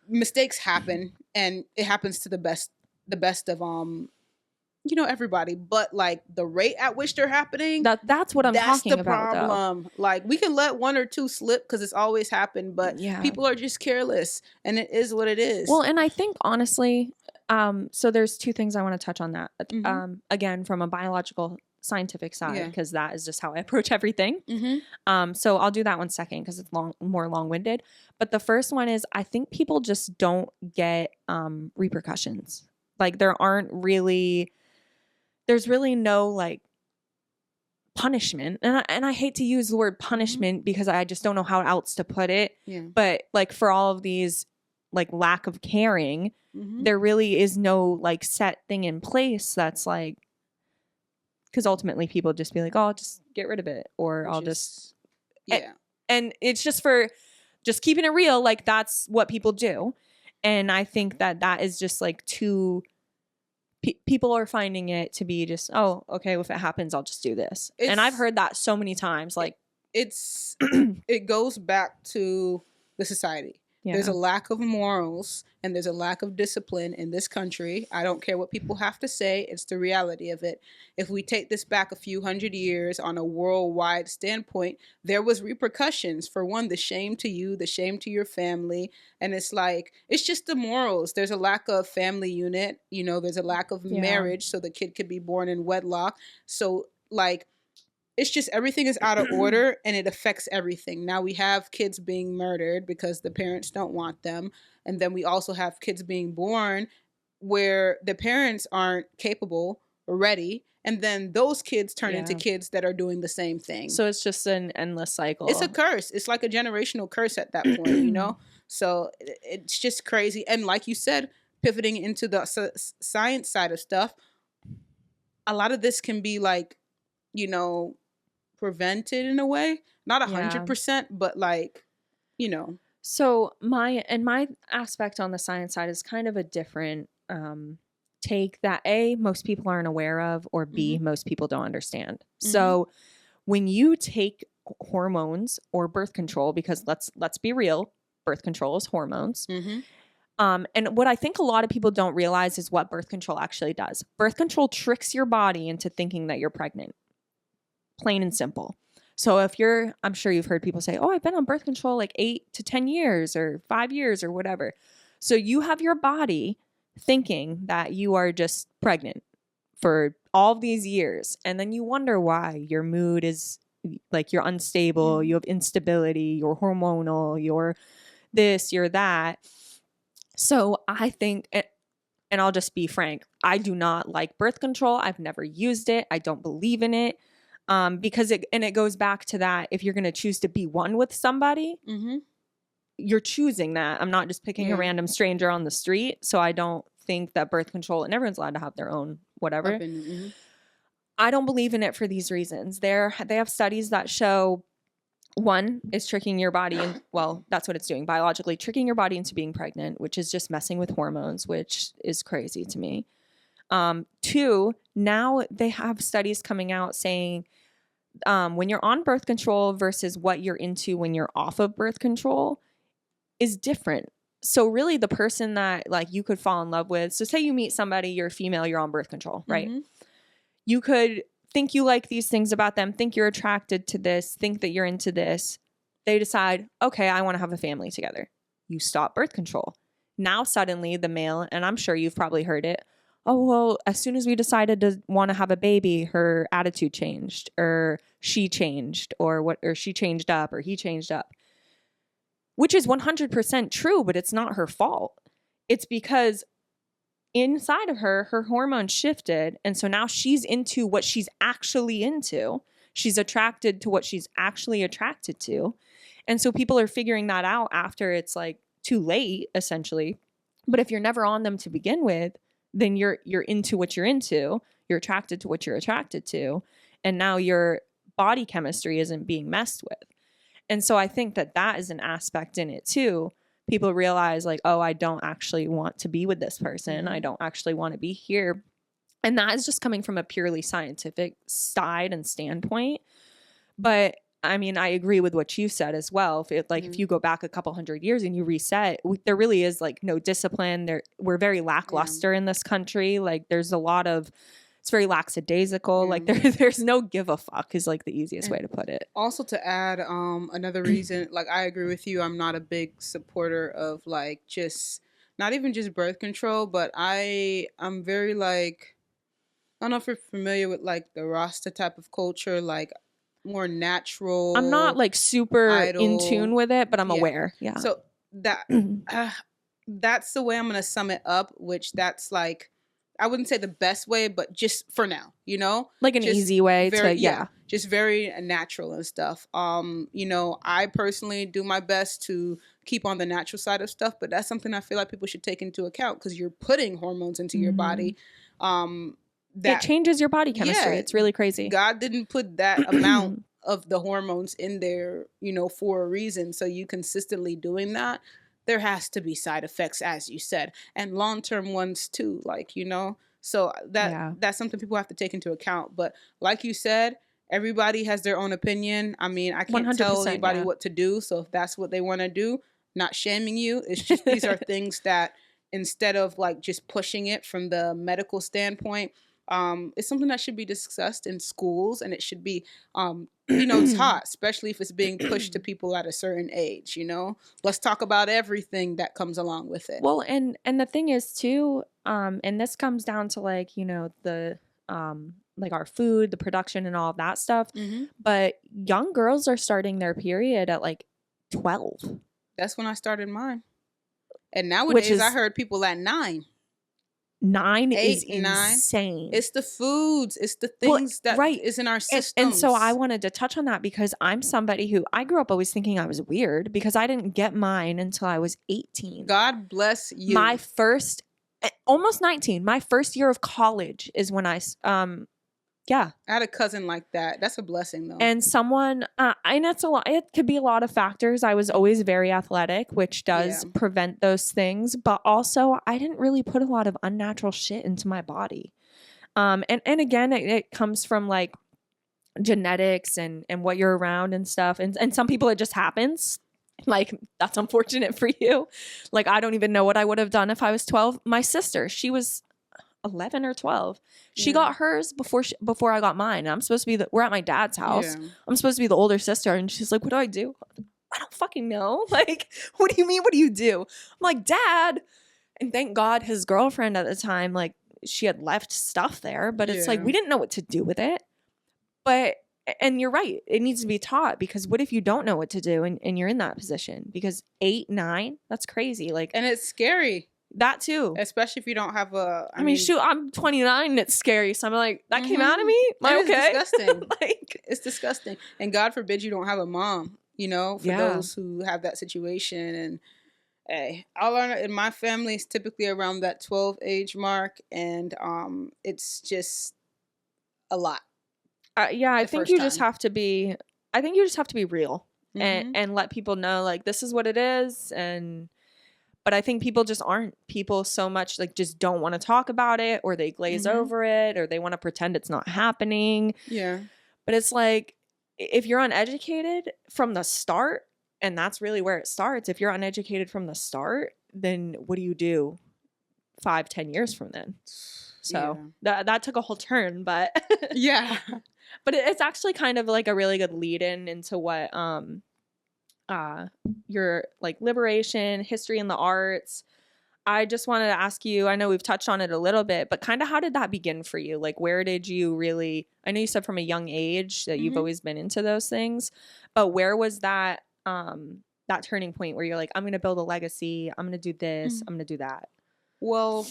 Mistakes happen, and it happens to the best of everybody, but like the rate at which they're happening, that's what I'm talking about. That's the problem. Like we can let one or two slip because it's always happened, but people are just careless, and it is what it is. Well, and I think honestly, so there's two things I want to touch on that. Again, from a biological scientific side, because that is just how I approach everything. So I'll do that one second because it's more long-winded. But the first one is I think people just don't get repercussions. Like there's really no like punishment, and I hate to use the word punishment because I just don't know how else to put it. But like for all of these like lack of caring, there really is no like set thing in place that's like, because ultimately people just be like, oh, I'll just get rid of it, or I'll just and it's just for just keeping it real. Like that's what people do, and I think that is just like too. People are finding it to be just, oh, okay, if it happens, I'll just do this. And I've heard that so many times. Like it goes back to the society. There's a lack of morals and there's a lack of discipline in this country. I don't care what people have to say. It's the reality of it. If we take this back a few hundred years on a worldwide standpoint, there was repercussions. For one, the shame to you, the shame to your family. And it's like, it's just the morals. There's a lack of family unit. You know, there's a lack of marriage. So the kid could be born in wedlock. So like, it's just everything is out of order and it affects everything. Now we have kids being murdered because the parents don't want them. And then we also have kids being born where the parents aren't capable or ready. And then those kids turn into kids that are doing the same thing. So it's just an endless cycle. It's a curse. It's like a generational curse at that point, you know? So it's just crazy. And like you said, pivoting into the science side of stuff, a lot of this can be like, you know, prevented in a way, not 100%, but like, you know. So my aspect on the science side is kind of a different take that A, most people aren't aware of, or B, most people don't understand. So when you take hormones or birth control, because let's be real, birth control is hormones. And what I think a lot of people don't realize is what birth control actually does. Birth control tricks your body into thinking that you're pregnant. Plain and simple. So if I'm sure you've heard people say, oh, I've been on birth control like 8 to 10 years or 5 years or whatever. So you have your body thinking that you are just pregnant for all these years. And then you wonder why your mood is like you're unstable, you have instability, you're hormonal, you're this, you're that. So I think, and I'll just be frank, I do not like birth control. I've never used it. I don't believe in it. Because it goes back to that. If you're going to choose to be one with somebody, you're choosing that. I'm not just picking a random stranger on the street. So I don't think that birth control, and everyone's allowed to have their own whatever. I don't believe in it for these reasons. They have studies that show, one, is tricking your body, well, that's what it's doing, biologically tricking your body into being pregnant, which is just messing with hormones, which is crazy to me. Two, now they have studies coming out saying when you're on birth control versus what you're into when you're off of birth control is different. So really the person that like you could fall in love with, so say you meet somebody, you're a female, you're on birth control, right? You could think you like these things about them, think you're attracted to this, think that you're into this. They decide, okay, I want to have a family together. You stop birth control. Now suddenly the male, and I'm sure you've probably heard it, oh, well, as soon as we decided to want to have a baby, her attitude changed, or she changed, or she changed up, or he changed up, which is 100% true, but it's not her fault. It's because inside of her hormones shifted. And so now she's into what she's actually into. She's attracted to what she's actually attracted to. And so people are figuring that out after it's like too late, essentially. But if you're never on them to begin with, then you're into what you're into, you're attracted to what you're attracted to, and now your body chemistry isn't being messed with. And so I think that is an aspect in it too. People realize like, oh, I don't actually want to be with this person. I don't actually want to be here. And that is just coming from a purely scientific side and standpoint. But I mean, I agree with what you said as well. If you go back a couple hundred years and you reset, there really is like no discipline. We're very lackluster in this country. Like there's a lot of, it's very lackadaisical. Like there's no give a fuck is like the easiest way to put it. Also to add another reason, like I agree with you. I'm not a big supporter of like just, not even just birth control, but I'm very like, I don't know if you're familiar with like the Rasta type of culture, like more natural. I'm not like super in tune with it, but I'm aware. Yeah. So that's the way I'm going to sum it up, which that's like, I wouldn't say the best way, but just for now, you know, like an easy way just very natural and stuff. You know, I personally do my best to keep on the natural side of stuff, but that's something I feel like people should take into account because you're putting hormones into your body. It changes your body chemistry. It's really crazy. God didn't put that amount of the hormones in there, you know, for a reason. So you consistently doing that, there has to be side effects, as you said, and long-term ones too, like, you know, so that's something people have to take into account. But like you said, everybody has their own opinion. I mean, I can't tell anybody what to do. So if that's what they want to do, not shaming you. It's just these are things that instead of like just pushing it from the medical standpoint, it's something that should be discussed in schools, and it should be, taught, especially if it's being pushed to people at a certain age. Let's talk about everything that comes along with it. Well, and the thing is too, and this comes down to like, the like our food, the production and all of that stuff. Mm-hmm. But young girls are starting their period at like 12. That's when I started mine. And nowadays I heard people at 9. 9 is 8, 9. insane. It's the foods. It's the things that is in our systems. And so I wanted to touch on that because I'm somebody who I grew up always thinking I was weird because I didn't get mine until I was 18. God bless you. My first, almost 19, my first year of college is when I I had a cousin like that. That's a blessing, though. And someone, and it's a lot. It could be a lot of factors. I was always very athletic, which does prevent those things. But also, I didn't really put a lot of unnatural shit into my body. And again, it comes from like genetics and what you're around and stuff. And some people, it just happens. Like, that's unfortunate for you. Like, I don't even know what I would have done if I was 12. My sister, she was 11 or 12. She got hers before I got mine. I'm supposed to be we're at my dad's house. Yeah. I'm supposed to be the older sister. And she's like, what do I do? I don't fucking know. Like, what do you mean? What do you do? I'm like, Dad. And thank God his girlfriend at the time, like, she had left stuff there. But it's like, we didn't know what to do with it. But, and you're right. It needs to be taught because what if you don't know what to do and you're in that position? Because 8, 9, that's crazy. Like, and it's scary. That too. Especially if you don't have a... I mean, shoot, I'm 29 and it's scary. So I'm like, that came out of me? Am I okay? It's disgusting. It's disgusting. And God forbid you don't have a mom, for those who have that situation. And hey, all in my family is typically around that 12 age mark. And it's just a lot. I think you just have to be real and let people know, like, this is what it is. But I think people just aren't. People so much like just don't want to talk about it, or they glaze over it, or they want to pretend it's not happening. Yeah. But it's like, if you're uneducated from the start, and that's really where it starts. If you're uneducated from the start, then what do you do 5, 10 years from then? So that took a whole turn, but yeah. But it's actually kind of like a really good lead in into what your like liberation, history in the arts. I just wanted to ask you, I know we've touched on it a little bit, but kind of how did that begin for you? Like, where did you really, I know you said from a young age that you've always been into those things, but where was that turning point where you're like, I'm going to build a legacy, I'm going to do this, I'm going to do that? Well,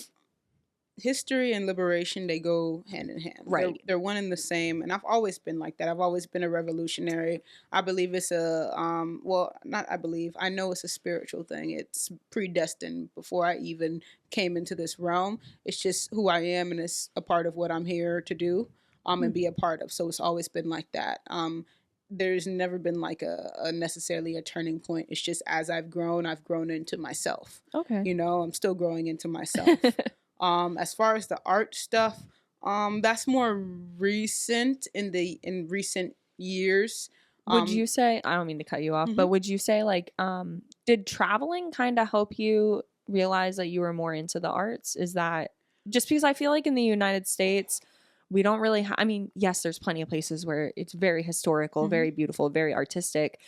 history and liberation, they go hand in hand. Right. They're one and the same. And I've always been like that. I've always been a revolutionary. I believe it's I know it's a spiritual thing. It's predestined before I even came into this realm. It's just who I am, and it's a part of what I'm here to do and be a part of. So it's always been like that. There's never been like a necessarily a turning point. It's just as I've grown into myself. Okay. I'm still growing into myself. As far as the art stuff, that's more recent in recent years. Would you say, I don't mean to cut you off, but would you say like, did traveling kind of help you realize that you were more into the arts? Is that just because I feel like in the United States, we don't really, I mean, yes, there's plenty of places where it's very historical, very beautiful, very artistic.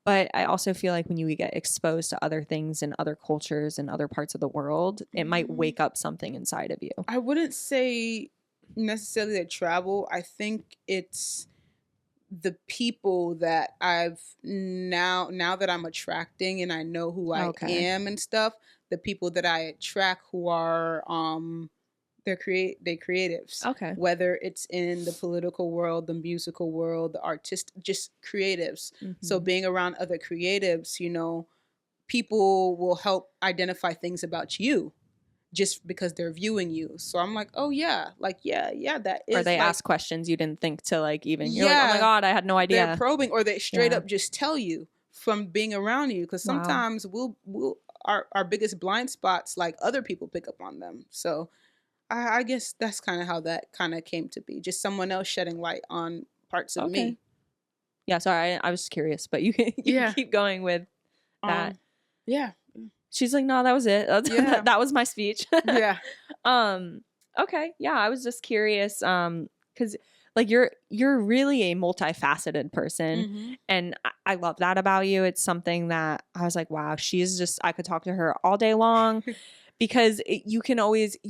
But I also feel like when you get exposed to other things and other cultures and other parts of the world, it might wake up something inside of you. I wouldn't say necessarily that travel. I think it's the people that I've now that I'm attracting and I know who I am and stuff, the people that I attract who are they're creatives. Okay. Whether it's in the political world, the musical world, the artist, just creatives. So being around other creatives, people will help identify things about you just because they're viewing you. So I'm like, oh yeah, that is. Or they ask questions you didn't think to like even. You're like, oh my God, I had no idea. They're probing, or they straight up just tell you from being around you. Because sometimes we'll our biggest blind spots, like other people pick up on them. So I guess that's kind of how that kind of came to be. Just someone else shedding light on parts of me. Yeah, sorry, I was curious, but you can keep going with that. Yeah. She's like, no, that was it. Yeah. That was my speech. Yeah. Okay. Yeah. I was just curious. Cause like you're really a multifaceted person. Mm-hmm. And I love that about you. It's something that I was like, wow, I could talk to her all day long because you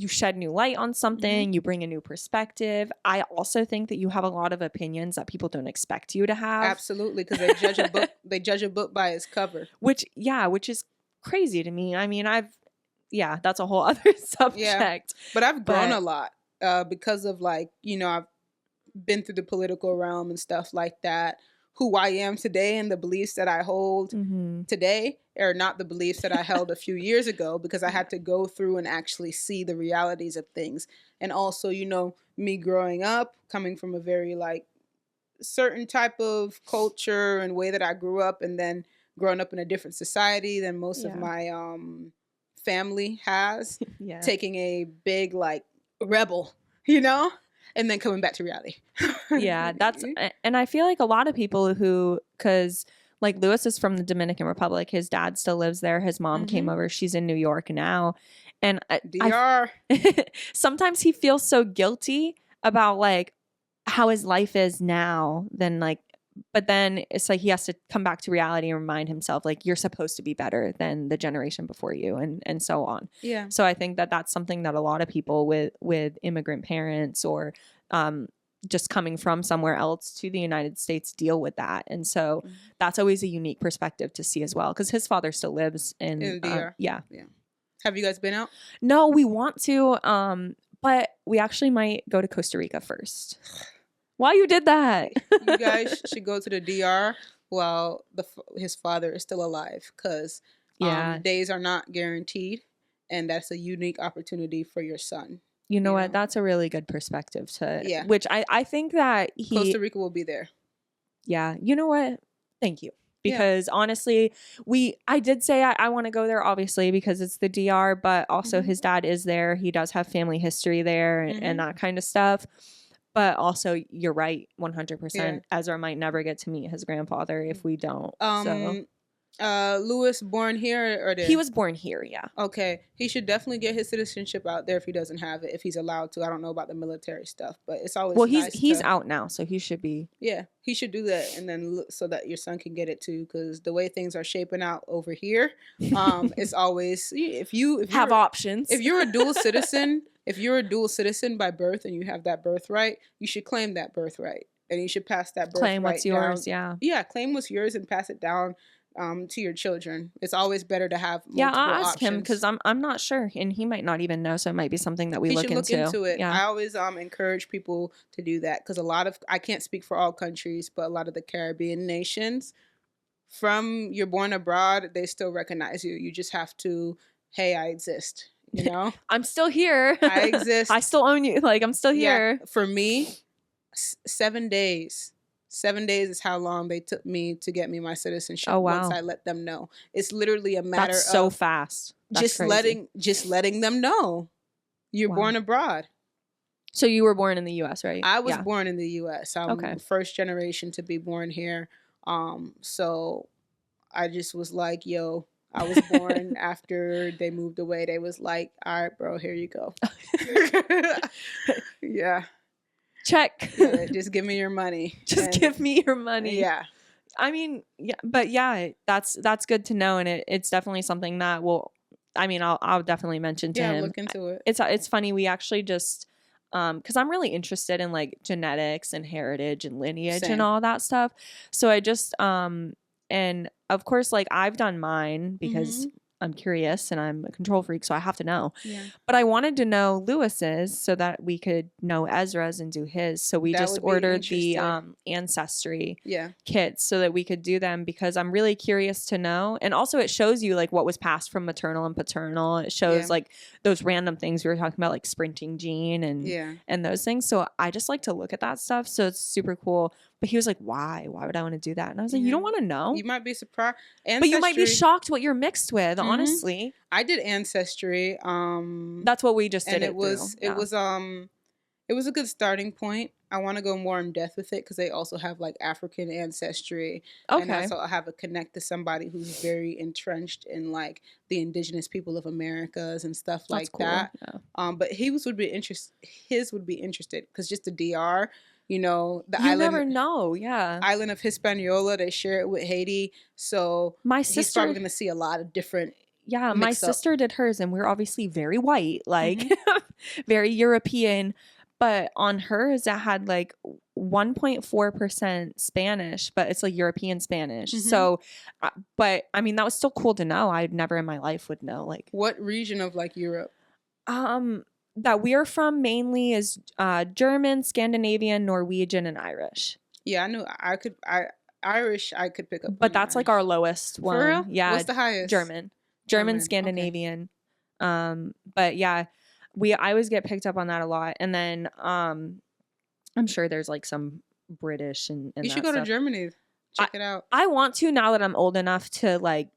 shed new light on something. Mm-hmm. You bring a new perspective. I also think that you have a lot of opinions that people don't expect you to have. Absolutely. Because they judge a book by its cover. Which is crazy to me. I mean, that's a whole other subject. Yeah. But I've grown a lot because of like, I've been through the political realm and stuff like that. Who I am today and the beliefs that I hold today are not the beliefs that I held a few years ago, because I had to go through and actually see the realities of things. And also, me growing up, coming from a very like certain type of culture and way that I grew up, and then growing up in a different society than most of my family has, taking a big like rebel, and then coming back to reality. Yeah, and I feel like a lot of people because like Lewis is from the Dominican Republic, his dad still lives there, his mom came over, she's in New York now, and DR. Sometimes he feels so guilty about like how his life is now, but then it's like he has to come back to reality and remind himself like you're supposed to be better than the generation before you, and so on. Yeah. So I think that that's something that a lot of people with immigrant parents or just coming from somewhere else to the United States deal with that. And so that's always a unique perspective to see as well, because his father still lives in DR. Yeah. Have you guys been out? No, we want to, but we actually might go to Costa Rica first. Why you did that? You guys should go to the DR while his father is still alive, because days are not guaranteed, and that's a unique opportunity for your son. You know what? That's a really good perspective which I think that Costa Rica will be there. Yeah. You know what? Thank you. Because honestly, I did say I want to go there, obviously, because it's the DR, but also his dad is there. He does have family history there and that kind of stuff. But also, you're right, 100%. Yeah. Ezra might never get to meet his grandfather if we don't. Lewis born here or there? He was born here, yeah. Okay. He should definitely get his citizenship out there if he doesn't have it, if he's allowed to. I don't know about the military stuff, but it's always he's out now, so he should be. Yeah, he should do that, and then so that your son can get it too, because the way things are shaping out over here, it's always if you have options. If you're a dual citizen, by birth and you have that birthright, you should claim that birthright, and you should pass that birthright claim what's yours. Down. Yeah, claim what's yours and pass it down to your children. It's always better to have multiple I'll ask options. him, because I'm not sure, and he might not even know, so it might be something that we look into. Look into it. I always encourage people to do that, because I can't speak for all countries, but a lot of the Caribbean nations, from you're born abroad, they still recognize you. You just have to, hey, I exist. I'm still here. I exist. I still own you. Like, I'm still here. Yeah. For me, 7 days. 7 days is how long they took me to get me my citizenship. Oh, wow. Once I let them know. It's literally a matter That's so fast. That's just letting them know you're born abroad. So you were born in the U.S., right? I was born in the U.S. I'm first generation to be born here. So I just was like, yo, I was born after they moved away. They was like, all right, bro, here you go. Yeah. Check. Just give me your money. Give me your money. Yeah. I mean, that's good to know, and it's definitely something that I'll definitely mention to him. Yeah, look into it. It's funny, we actually just because I'm really interested in like genetics and heritage and lineage and all that stuff. So I just and of course, like, I've done mine because I'm curious and I'm a control freak, so I have to know. Yeah. But I wanted to know Lewis's so that we could know Ezra's and do his. So we just ordered the ancestry kits so that we could do them, because I'm really curious to know. And also it shows you like what was passed from maternal and paternal. It shows like those random things we were talking about, like sprinting gene and those things. So I just like to look at that stuff. So it's super cool. But he was like, why? Why would I want to do that? And I was like, you don't want to know. You might be surprised. But you might be shocked what you're mixed with, honestly. I did Ancestry. That's what we just did. And it was a good starting point. I want to go more in depth with it because they also have like African ancestry, and Okay. also I have a connect to somebody who's very entrenched in like the indigenous people of Americas and stuff That's like cool. that. Yeah. But his would be interested because just the DR, you know, the You never know. Yeah. island of Hispaniola, they share it with Haiti, so My he's probably sister, going to see a lot of different yeah, my mix up. sister did hers, and we're obviously very white, like Mm-hmm. very European. But on hers, it had like 1.4% Spanish, but it's like European Spanish. Mm-hmm. So, but I mean, that was still cool to know. I'd never in my life would know. Like, What region of like Europe? That we're from mainly is German, Scandinavian, Norwegian, and Irish. Yeah, I knew Irish I could pick up But on that's like Irish. our lowest one. For real? Yeah. What's the highest? German, German, okay. Scandinavian. But yeah, I always get picked up on that a lot. And then I'm sure there's like some British and You that should go stuff. to Germany. Check it out. I want to now that I'm old enough to like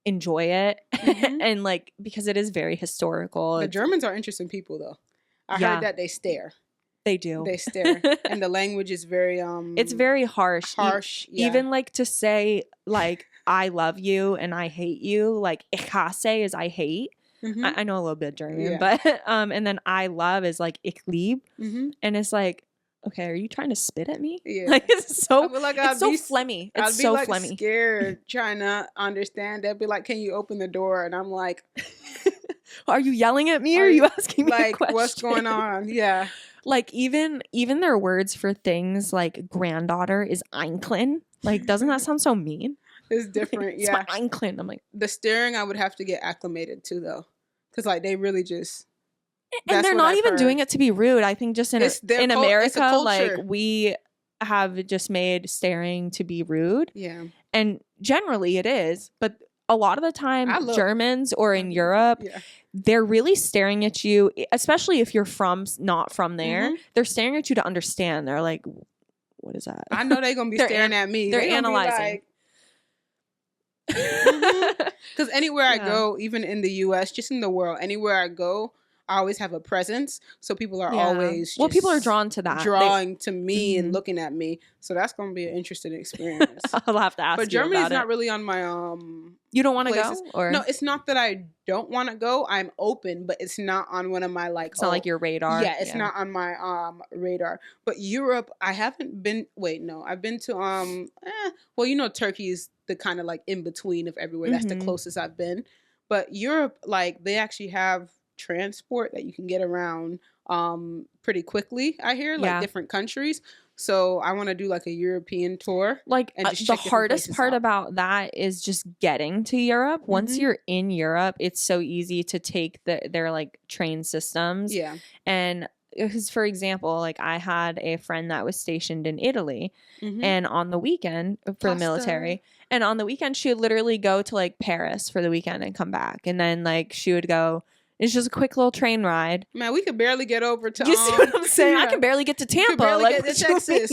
enjoy it Mhm. and like because it is very historical. The Germans are interesting people though. I Yeah. heard that they stare. They do. They stare. And the language is very It's very harsh. yeah. Even like to say like I love you and I hate you, like ich hasse is I hate. Mhm. I know a little bit German, Yeah. but and then I love is like ich lieb, Mhm. and it's like, okay, are you trying to spit at me? Yeah. Like it's so I feel like it's so phlegmy. It's I'd be so like phlegmy. scared trying to understand. They'd be like, "Can you open the door?" And I'm like, Are you yelling at me or are you asking me a like, question? what's going on? Yeah. Like even their words for things like granddaughter is Einklin. Like doesn't that sound so mean? It's different. It's Yeah. my Einklin. I'm like, The staring I would have to get acclimated to though. Because like they really just and they're not even doing it to be rude. I think just in America, it's a culture. like we have just made staring to be rude. Yeah. And generally it is, but a lot of the time Germans or in Europe, yeah. they're really staring at you, especially if you're not from there. Mhm. They're staring at you to understand. They're like, what is that? I know they're going to be staring at me. They're analyzing. Because anywhere I go, even in the U.S., just in the world, anywhere I go, I always have a presence. So people are always just people are drawn to that. Drawing to me and looking at me. So that's going to be an interesting experience. I'll have to ask but you Germany's about not it. really on my You don't want to places. go? Or? No, it's not that I don't want to go. I'm open, but it's not on one of my like. It's not like your radar. Yeah, it's not on my radar. But Europe, I haven't been. Wait, no, I've been to well, you know, Turkey is the kind of like in between of everywhere. That's the closest I've been. But Europe, like they actually have transport that you can get around pretty quickly. I hear like different countries. So I want to do like a European tour. Like and just the hardest part about that is just getting to Europe. Once you're in Europe, it's so easy to take their like train systems. Yeah. And because, for example, like I had a friend that was stationed in Italy and on the weekend for the military. And on the weekend, she would literally go to like Paris for the weekend and come back. And then like she would go. It's just a quick little train ride. Man, we could barely get over to. You see what I'm saying? Yeah. I can barely get to Tampa. Could barely like get to Texas.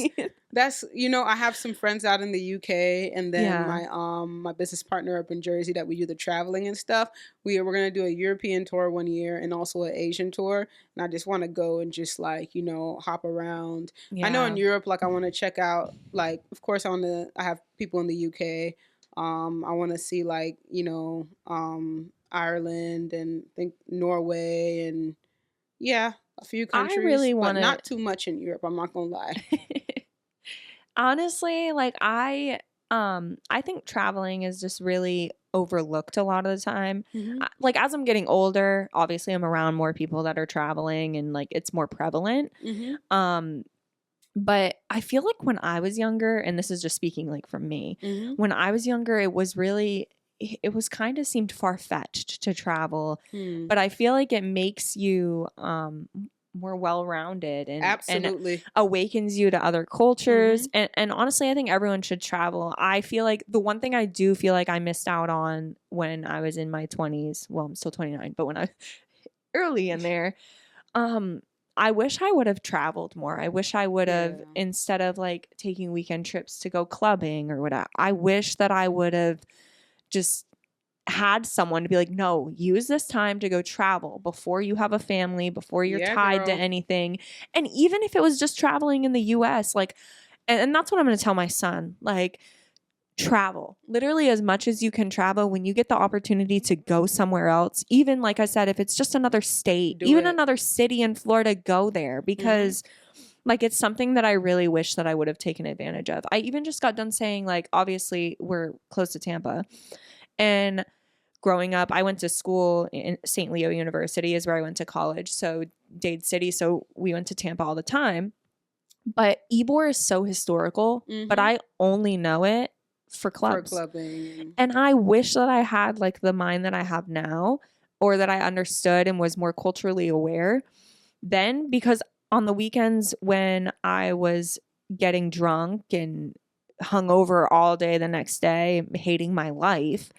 That's I have some friends out in the UK, and then my business partner up in Jersey that we do the traveling and stuff. We're gonna do a European tour one year and also an Asian tour. And I just want to go and just like hop around. Yeah. I know in Europe, like I want to check out. Like, of course, I have people in the UK. I want to see like Ireland and I think Norway and a few countries. I really want to, not too much in Europe. I'm not gonna lie. Honestly, like I think traveling is just really overlooked a lot of the time. Like as I'm getting older, obviously I'm around more people that are traveling and like it's more prevalent. But I feel like when I was younger, and this is just speaking like from me, when I was younger, it was kind of seemed far-fetched to travel, but I feel like it makes you more well-rounded and awakens you to other cultures. And honestly, I think everyone should travel. I feel like the one thing I do feel like I missed out on when I was in my 20s, well, I'm still 29, but when I was early in there, I wish I would have traveled more. I wish I would have, instead of like taking weekend trips to go clubbing or whatever, I wish that I would have just had someone to be like, no, use this time to go travel before you have a family, before you're Yeah, tied to girl. anything. And even if it was just traveling in the US, like, and that's what I'm going to tell my son, like, travel literally as much as you can travel. When you get the opportunity to go somewhere else, even like I said, if it's just another state, Do even it. another city in Florida, go there, because like it's something that I really wish that I would have taken advantage of. I even just got done saying, like, obviously we're close to Tampa, and growing up I went to school in St. Leo University is where I went to college, so Dade City, so we went to Tampa all the time. But Ybor is so historical, but I only know it for For clubs. clubbing. And I wish that I had like the mind that I have now, or that I understood and was more culturally aware then, because on the weekends when I was getting drunk and hungover all day the next day, hating my life,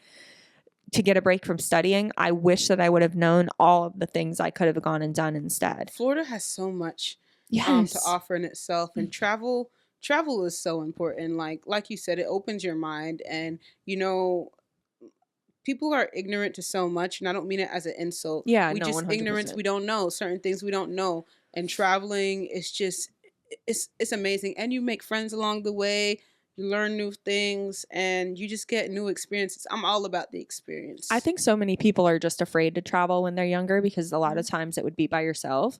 to get a break from studying, I wish that I would have known all of the things I could have gone and done instead. Florida has so much Yes. to offer in itself, and travel is so important. Like you said, it opens your mind, and you know, people are ignorant to so much, and I don't mean it as an insult. Yeah, We no, just 100%. ignorance. We don't know certain things. We don't know, and traveling is just it's amazing, and you make friends along the way. You learn new things, and you just get new experiences. I'm all about the experience. I think so many people are just afraid to travel when they're younger because a lot of times it would be by yourself.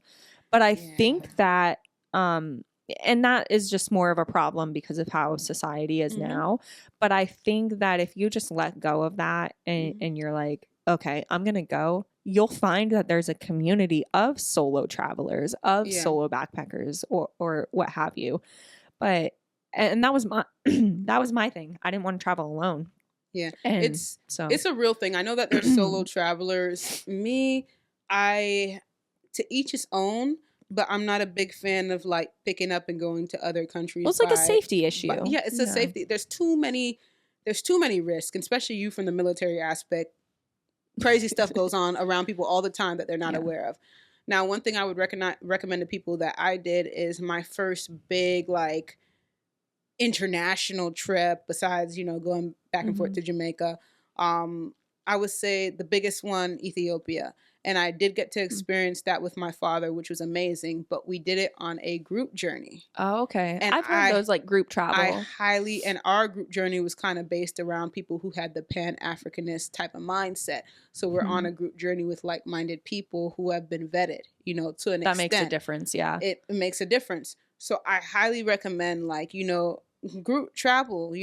But I think that, and that is just more of a problem because of how society is now. But I think that if you just let go of that and you're like, okay, I'm going to go, you'll find that there's a community of solo travelers, of solo backpackers, or what have you. But, and that was my, that was my thing. I didn't want to travel alone. Yeah, And it's a real thing. I know that there's solo travelers. Me, to each his own, but I'm not a big fan of like picking up and going to other countries. Well, it's like a safety issue. Yeah, it's a safety. There's too many risks, especially you from the military aspect. Crazy stuff goes on around people all the time that they're not aware of. Now, one thing I would recommend to people that I did is my first big like international trip, besides going back and forth to Jamaica. I would say the biggest one, Ethiopia. And I did get to experience that with my father, which was amazing, but we did it on a group journey. Oh, okay. And I've heard those like group travel. And our group journey was kind of based around people who had the Pan-Africanist type of mindset. So we're on a group journey with like-minded people who have been vetted, to an extent. That makes a difference, yeah. It makes a difference. So I highly recommend group travel,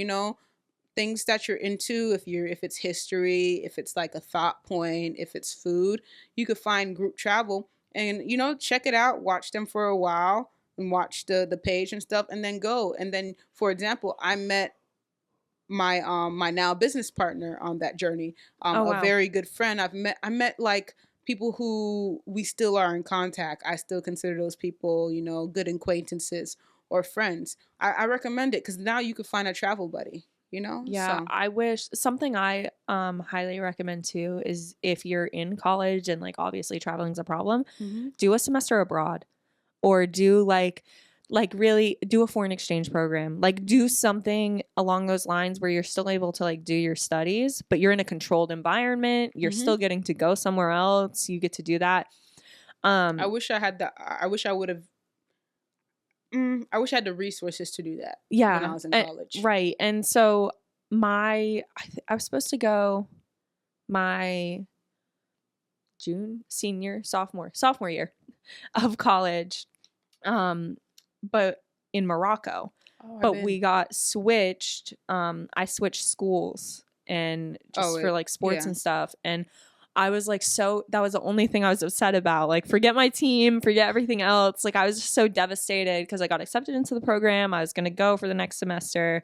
things that you're into. If it's history, if it's like a thought point, if it's food, you could find group travel and check it out, watch them for a while and watch the page and stuff, and then go. And then, for example, I met my my now business partner on that journey, a very good friend. I met like people who we still are in contact. I still consider those people good acquaintances or friends. I recommend it because now you can find a travel buddy. Yeah, so. I wish something I highly recommend too is if you're in college and like obviously traveling is a problem, do a semester abroad, or do like really do a foreign exchange program. Like do something along those lines where you're still able to like do your studies, but you're in a controlled environment. You're still getting to go somewhere else. You get to do that. I wish I had I wish I would have. I wish I had the resources to do that. Yeah, when I was in college, right? And so I was supposed to go my sophomore year of college, but in Morocco. But we got switched. I switched schools and just for like sports and stuff, and I was like, that was the only thing I was upset about. Like, forget my team, forget everything else. Like, I was just so devastated because I got accepted into the program. I was going to go for the next semester.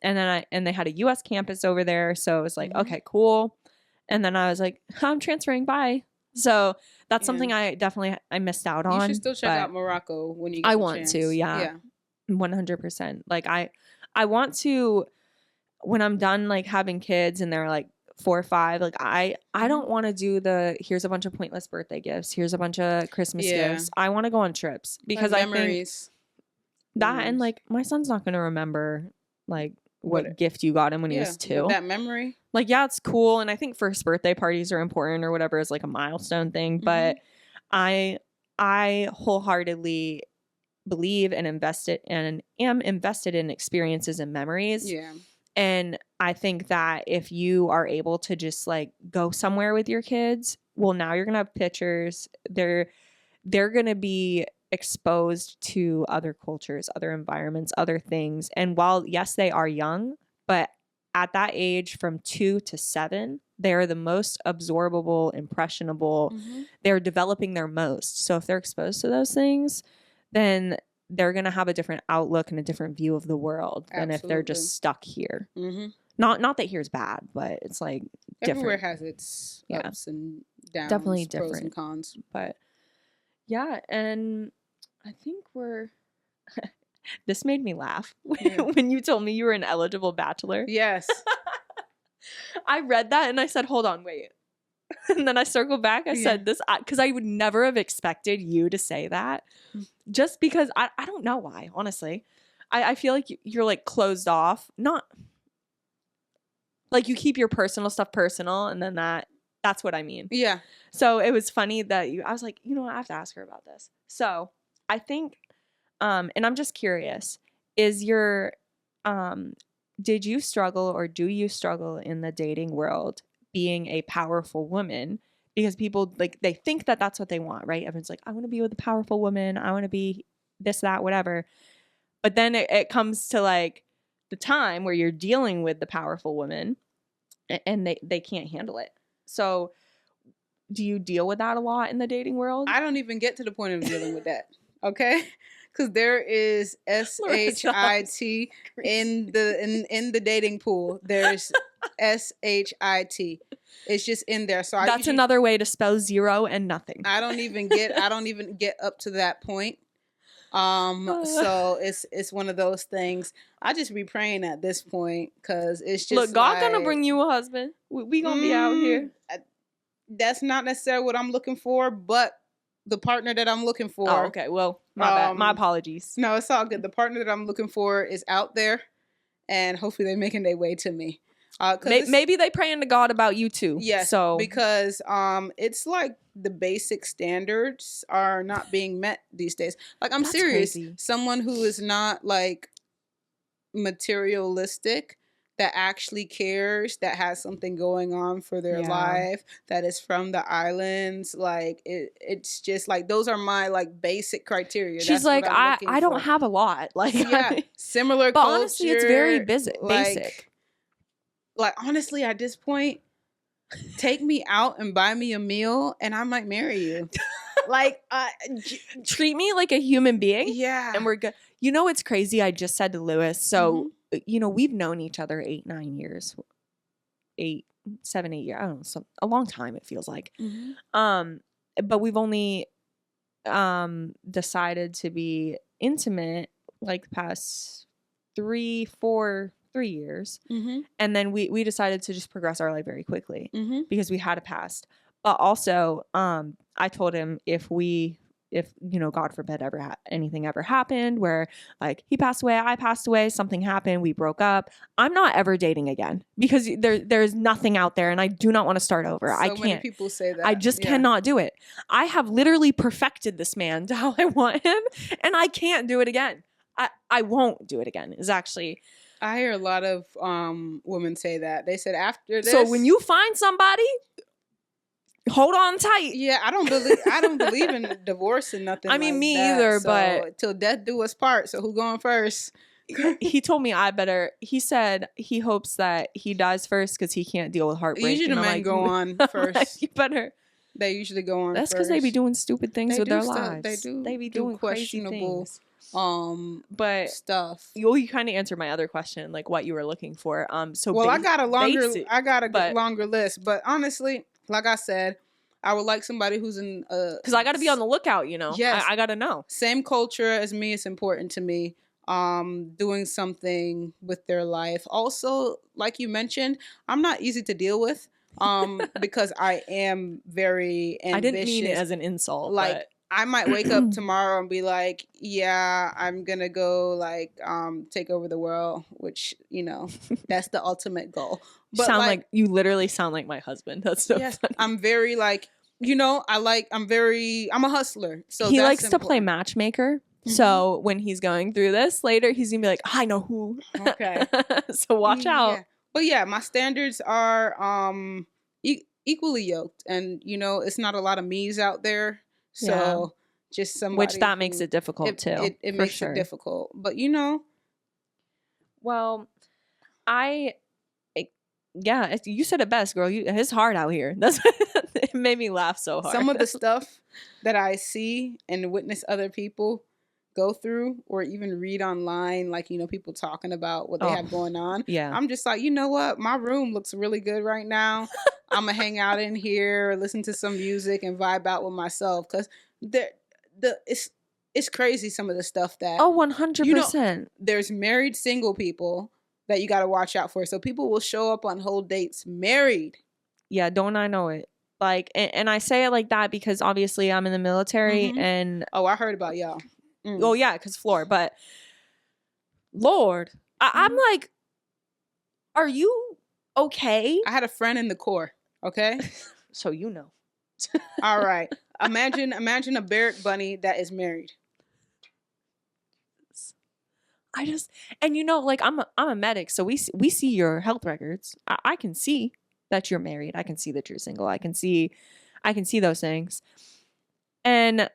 And then they had a US campus over there. So it was like, okay, cool. And then I was like, I'm transferring, bye. So that's something I missed out on. You should still check out Morocco when you get I the want chance. to, yeah. 100%. Like, I want to, when I'm done, like, having kids and they're like, 4 or 5, like I don't want to do here's a bunch of pointless birthday gifts, here's a bunch of Christmas gifts. I want to go on trips because like memories. I think that, and like my son's not going to remember like what gift you got him when he was 2. That memory. Like, yeah, it's cool. And I think first birthday parties are important or whatever is like a milestone thing. But I wholeheartedly believe and am invested in experiences and memories. Yeah. And I think that if you are able to just like go somewhere with your kids, well, now you're going to have pictures. They're going to be exposed to other cultures, other environments, other things. And while, yes, they are young, but at that age from 2 to 7, they're the most absorbable, impressionable. They're developing their most. So if they're exposed to those things, then they're going to have a different outlook and a different view of the world than if they're just stuck here. Not that here's bad, but it's like different. Everywhere has its ups and downs, definitely pros different and cons. But yeah, and I think this made me laugh when you told me you were an eligible bachelor. Yes. I read that and I said, hold on, wait. And then I circled back. I said this because I would never have expected you to say that, just because I don't know why, honestly. I feel like you're like closed off, not like you keep your personal stuff personal, and then that's what I mean. Yeah. So it was funny that I was like, I have to ask her about this. So I think, and I'm just curious, did you struggle or do you struggle in the dating world being a powerful woman? Because people like, they think that that's what they want, right? Everyone's like, I want to be with a powerful woman. I want to be this, that, whatever. But then it comes to like the time where you're dealing with the powerful woman and they can't handle it. So do you deal with that a lot in the dating world? I don't even get to the point of dealing with that. Okay. Because there is SHIT in the dating pool. There's SHIT. It's just in there. So that's another way to spell 0 and nothing. I don't even get up to that point. So it's one of those things. I just be praying at this point because it's just look, God gonna bring you a husband. We gonna be out here. That's not necessarily what I'm looking for, but the partner that I'm looking for. Oh, okay. Well, my bad. My apologies. No, it's all good. The partner that I'm looking for is out there, and hopefully they're making their way to me. Maybe they praying to God about you too. Yes. So because it's like the basic standards are not being met these days. Like I'm serious. Crazy. Someone who is not like materialistic, that actually cares, that has something going on for their life, that is from the islands. Like it's just like those are my like basic criteria. She's like, I don't have a lot. Like similar but culture. But honestly, it's very basic. Like honestly, at this point, take me out and buy me a meal, and I might marry you. Like, treat me like a human being. Yeah, and we're good. You know what's crazy? I just said to Lewis. So we've known each other 8-9 years, 7-8 years. I don't know, a long time. It feels like. But we've only decided to be intimate like the past 3 years. And then we decided to just progress our life very quickly because we had a past. But also, I told him if God forbid anything ever happened where like he passed away, I passed away, something happened, we broke up, I'm not ever dating again because there's nothing out there and I do not want to start over. I can't. Many people say that. I just cannot do it. I have literally perfected this man to how I want him and I can't do it again. I won't do it again is actually. I hear a lot of women say that. They said after this. So when you find somebody, hold on tight. Yeah, I don't believe in divorce and nothing. I mean, like me that. either. So, but till death do us part. So who going first? He told me he said he hopes that he dies first because he can't deal with heartbreak. Usually the men go on first. Like, you better. They usually go on. That's because they be doing stupid things with their lives. They do. They be doing questionable things. But stuff. You kind of answered my other question, like what you were looking for. So well, I got a longer list. But honestly, like I said, I would like somebody who's in because I got to be on the lookout. Yes, I got to know. Same culture as me. It's important to me. Doing something with their life. Also, like you mentioned, I'm not easy to deal with. Because I am very ambitious. I didn't mean it as an insult. Like I might wake up tomorrow and be like, yeah, I'm gonna go like take over the world, which, you know, that's the ultimate goal. But Sound like you literally sound like my husband. That's so yes, funny. I'm very like, you know, I'm a hustler. So he that's likes to play important. matchmaker. So when he's going through this later, he's gonna be like, I know who. Okay. So watch out. Yeah. But yeah, my standards are equally yoked, and you know, it's not a lot of me's out there. So just somebody which that makes it difficult too. It makes it difficult. But you know, well, yeah, you said it best, girl. It's hard out here. That's it made me laugh so hard. Some of the stuff that I see and witness other people go through, or even read online, like, you know, people talking about what they have going on. Yeah. I'm just like, you know what? My room looks really good right now. I'm gonna hang out in here, listen to some music, and vibe out with myself, because it's crazy some of the stuff that 100%. You know, there's married single people that you got to watch out for. So people will show up on whole dates married. Yeah, don't I know it? Like, and I say it like that because obviously I'm in the military and... Oh, I heard about y'all. Oh, yeah, because floor. But, Lord, I'm like, are you okay? I had a friend in the Corps, okay? So you know. All right. Imagine a barrack bunny that is married. And you know, like I'm a medic, so we see your health records. I can see that you're married. I can see that you're single. I can see those things. And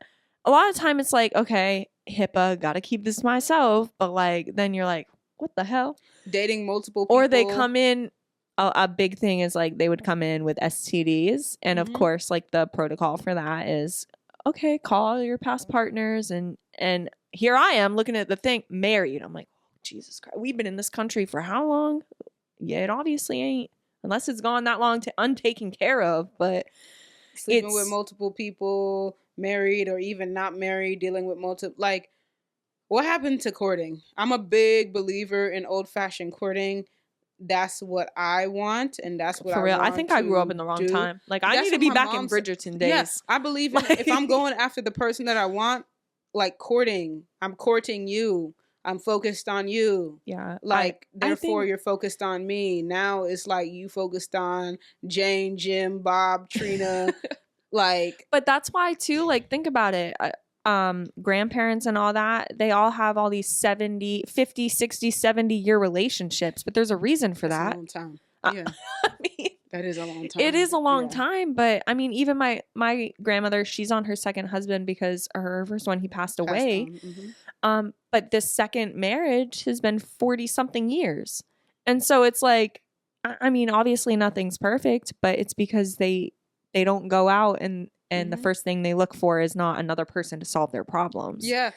a lot of time it's like, okay, HIPAA, gotta keep this to myself. But like, then you're like, what the hell? Dating multiple people. Or they come in. A big thing is like they would come in with STDs, and of course, like the protocol for that is, okay, call your past partners, and here I am looking at the thing, married. I'm like, oh, Jesus Christ, we've been in this country for how long? Yeah, it obviously ain't, unless it's gone that long to untaken care of. But sleeping with multiple people, married or even not married, dealing with multiple, like, what happened to courting? I'm a big believer in old-fashioned courting. That's what I want, and that's what for real. I think I grew up in the wrong time. Like, I need to be back in Bridgerton days. Yes, I believe in, if I'm going after the person that I want, like courting, I'm courting you. I'm focused on you. Yeah. Like, therefore, you're focused on me. Now it's like you focused on Jane, Jim, Bob, Trina. Like, but that's why too. Like, think about it. Grandparents and all that, they all have all these 70, 50, 60, 70-year relationships, but there's a reason for that. A long time. Yeah. I mean, that is a long time. It is a long time, but I mean, even my grandmother, she's on her second husband because her first one, he passed away. But this second marriage has been 40 something years. And so it's like, I mean, obviously nothing's perfect, but it's because they don't go out and the first thing they look for is not another person to solve their problems. Yeah.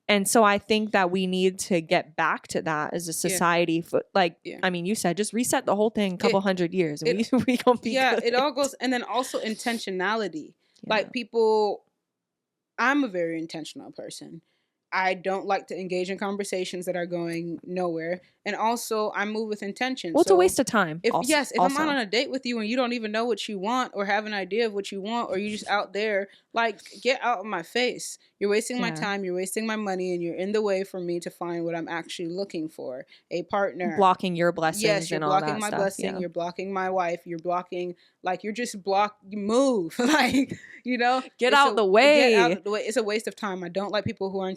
And so I think that we need to get back to that as a society. I mean, you said just reset the whole thing a couple hundred years and we gonna be good. It all goes. And then also intentionality. Like, people, I'm a very intentional person. I don't like to engage in conversations that are going nowhere. And also, I move with intention. Well, it's a waste of time. If I'm on a date with you and you don't even know what you want or have an idea of what you want, or you're just out there, like, get out of my face. You're wasting my time, you're wasting my money, and you're in the way for me to find what I'm actually looking for. A partner. Blocking your blessings and all that stuff. Yes, you're blocking my blessing, you're blocking my wife, you're blocking, like, you're just move. Like, you know? Get out the way. Get out of the way. It's a waste of time. I don't like people who are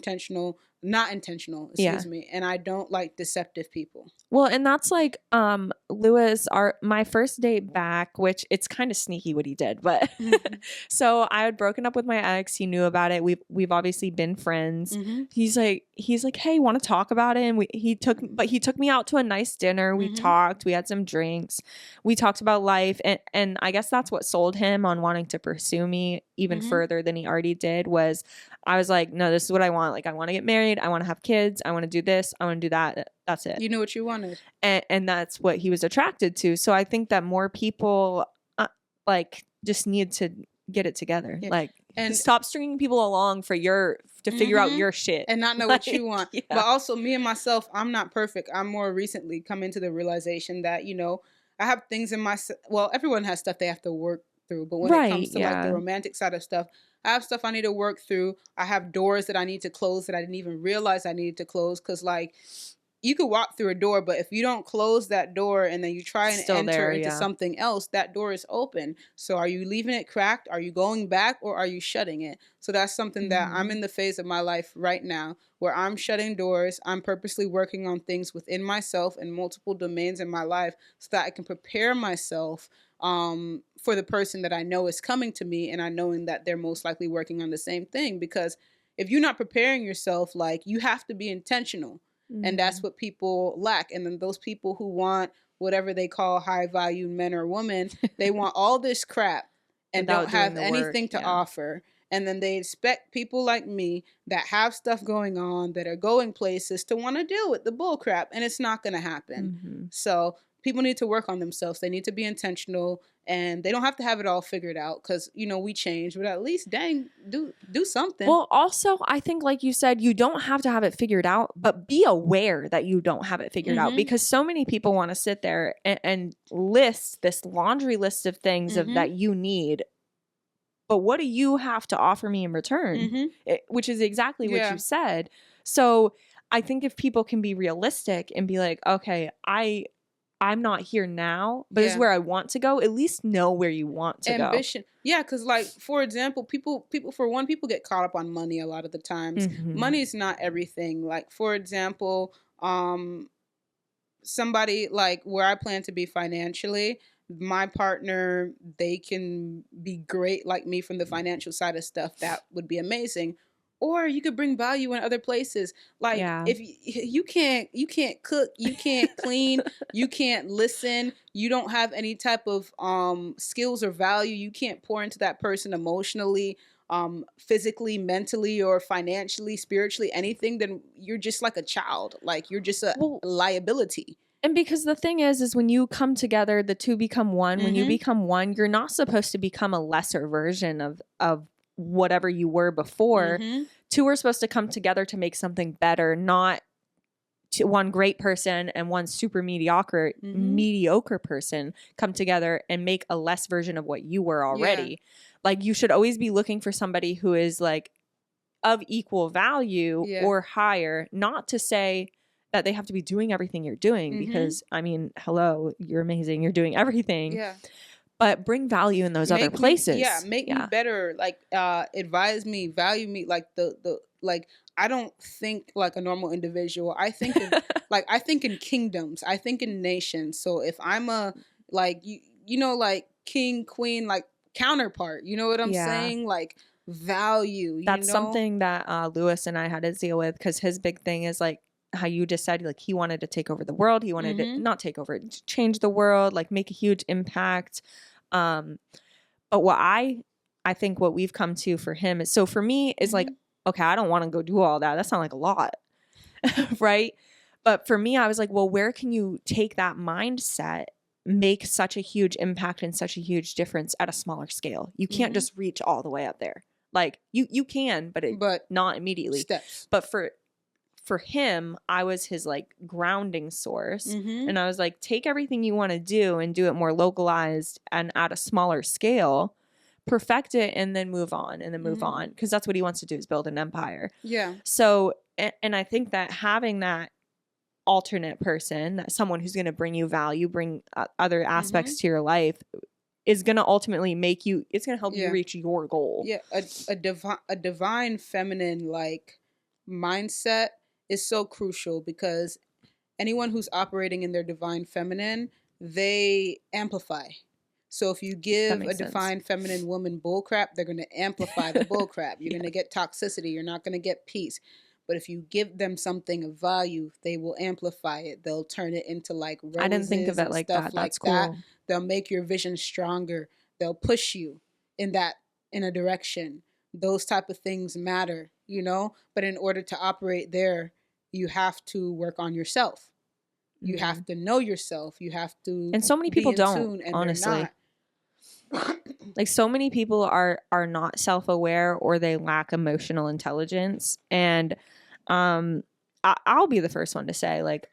not intentional, excuse me. And I don't like deceptive people. Well, and that's like Lewis, my first date back, which it's kind of sneaky what he did, but so I had broken up with my ex. He knew about it. We've obviously been friends. He's like, hey, want to talk about it? And he took me out to a nice dinner. We talked. We had some drinks. We talked about life, and I guess that's what sold him on wanting to pursue me even further than he already did. Was I was like, no, this is what I want. Like, I want to get married. I want to have kids. I want to do this. I want to do that. That's it. You knew what you wanted. And that's what he was attracted to. So I think that more people just need to get it together. Yeah. Like, and stop stringing people along to figure out your shit. And not know what you want. Yeah. But also, me and myself, I'm not perfect. I'm more recently come into the realization that, you know, I have things in my, well, everyone has stuff they have to work through. But when it comes to like the romantic side of stuff, I have stuff I need to work through. I have doors that I need to close that I didn't even realize I needed to close. Because, like, you could walk through a door, but if you don't close that door and then you try and Still enter there, into yeah. something else, that door is open. So are you leaving it cracked? Are you going back, or are you shutting it? So that's something that I'm in the phase of my life right now where I'm shutting doors. I'm purposely working on things within myself and multiple domains in my life so that I can prepare myself for the person that I know is coming to me, and I knowing that they're most likely working on the same thing. Because if you're not preparing yourself, like, you have to be intentional. And that's what people lack. And then those people who want whatever they call high value men or women, they want all this crap and Without don't have doing the work, anything to yeah. offer. And then they expect people like me that have stuff going on, that are going places, to want to deal with the bull crap. And it's not going to happen. So people need to work on themselves. They need to be intentional, and they don't have to have it all figured out, because, you know, we change, but at least, dang, do something. Well, also, I think, like you said, you don't have to have it figured out, but be aware that you don't have it figured out, because so many people want to sit there and list this laundry list of things that you need. But what do you have to offer me in return? Which is exactly what you said. So I think if people can be realistic and be like, okay, I'm not here now, but this is where I want to go. At least know where you want to Ambition. go. Yeah, because, like, for example, people get caught up on money a lot of the times. Money is not everything. Like, for example, somebody like where I plan to be financially, my partner, they can be great like me from the financial side of stuff. That would be amazing. Or you could bring value in other places. Like, if you can't cook, you can't clean, you can't listen, you don't have any type of skills or value, you can't pour into that person emotionally, physically, mentally, or financially, spiritually, anything, then you're just like a child. Like, you're just a liability. And because the thing is when you come together, the two become one. When you become one, you're not supposed to become a lesser version of whatever you were before. Two are supposed to come together to make something better, not one great person and one super mediocre person come together and make a less version of what you were already. Like, you should always be looking for somebody who is like of equal value or higher, not to say that they have to be doing everything you're doing, because I mean, hello, you're amazing, you're doing everything. But bring value in those other places. Make me better. Like, advise me, value me. Like, the like, I don't think like a normal individual. I think in, like, I think in kingdoms. I think in nations. So if I'm a, like, you know, like, king, queen, like, counterpart, you know what I'm saying? Like, value. That's something that Lewis and I had to deal with, because his big thing is like how you just said, like, he wanted to take over the world. He wanted to not take over, change the world, like, make a huge impact. But what I think what we've come to for him is, so for me is like, okay, I don't want to go do all that. That sounds like a lot. Right. But for me, I was like, well, where can you take that mindset, make such a huge impact and such a huge difference at a smaller scale? You can't just reach all the way up there. Like, you can, but not immediately. Steps. But for him, I was his like grounding source. And I was like, take everything you want to do and do it more localized and at a smaller scale, perfect it, and then move on, and then move on. Because that's what he wants to do, is build an empire. So, and I think that having that alternate person, that someone who's going to bring you value, bring other aspects to your life, is going to ultimately make you, it's going to help you reach your goal. A divine feminine like mindset is so crucial, because anyone who's operating in their divine feminine, they amplify. So if you give a divine feminine woman bullcrap, they're going to amplify the bullcrap. You're going to get toxicity. You're not going to get peace. But if you give them something of value, they will amplify it. They'll turn it into like roses. I didn't think of it like that. That's cool. They'll make your vision stronger. They'll push you in a direction. Those type of things matter, you know? But in order to operate there, you have to work on yourself. You have to know yourself. You have to. And so many people don't, honestly. Like, so many people are not self-aware, or they lack emotional intelligence. And I'll be the first one to say, like,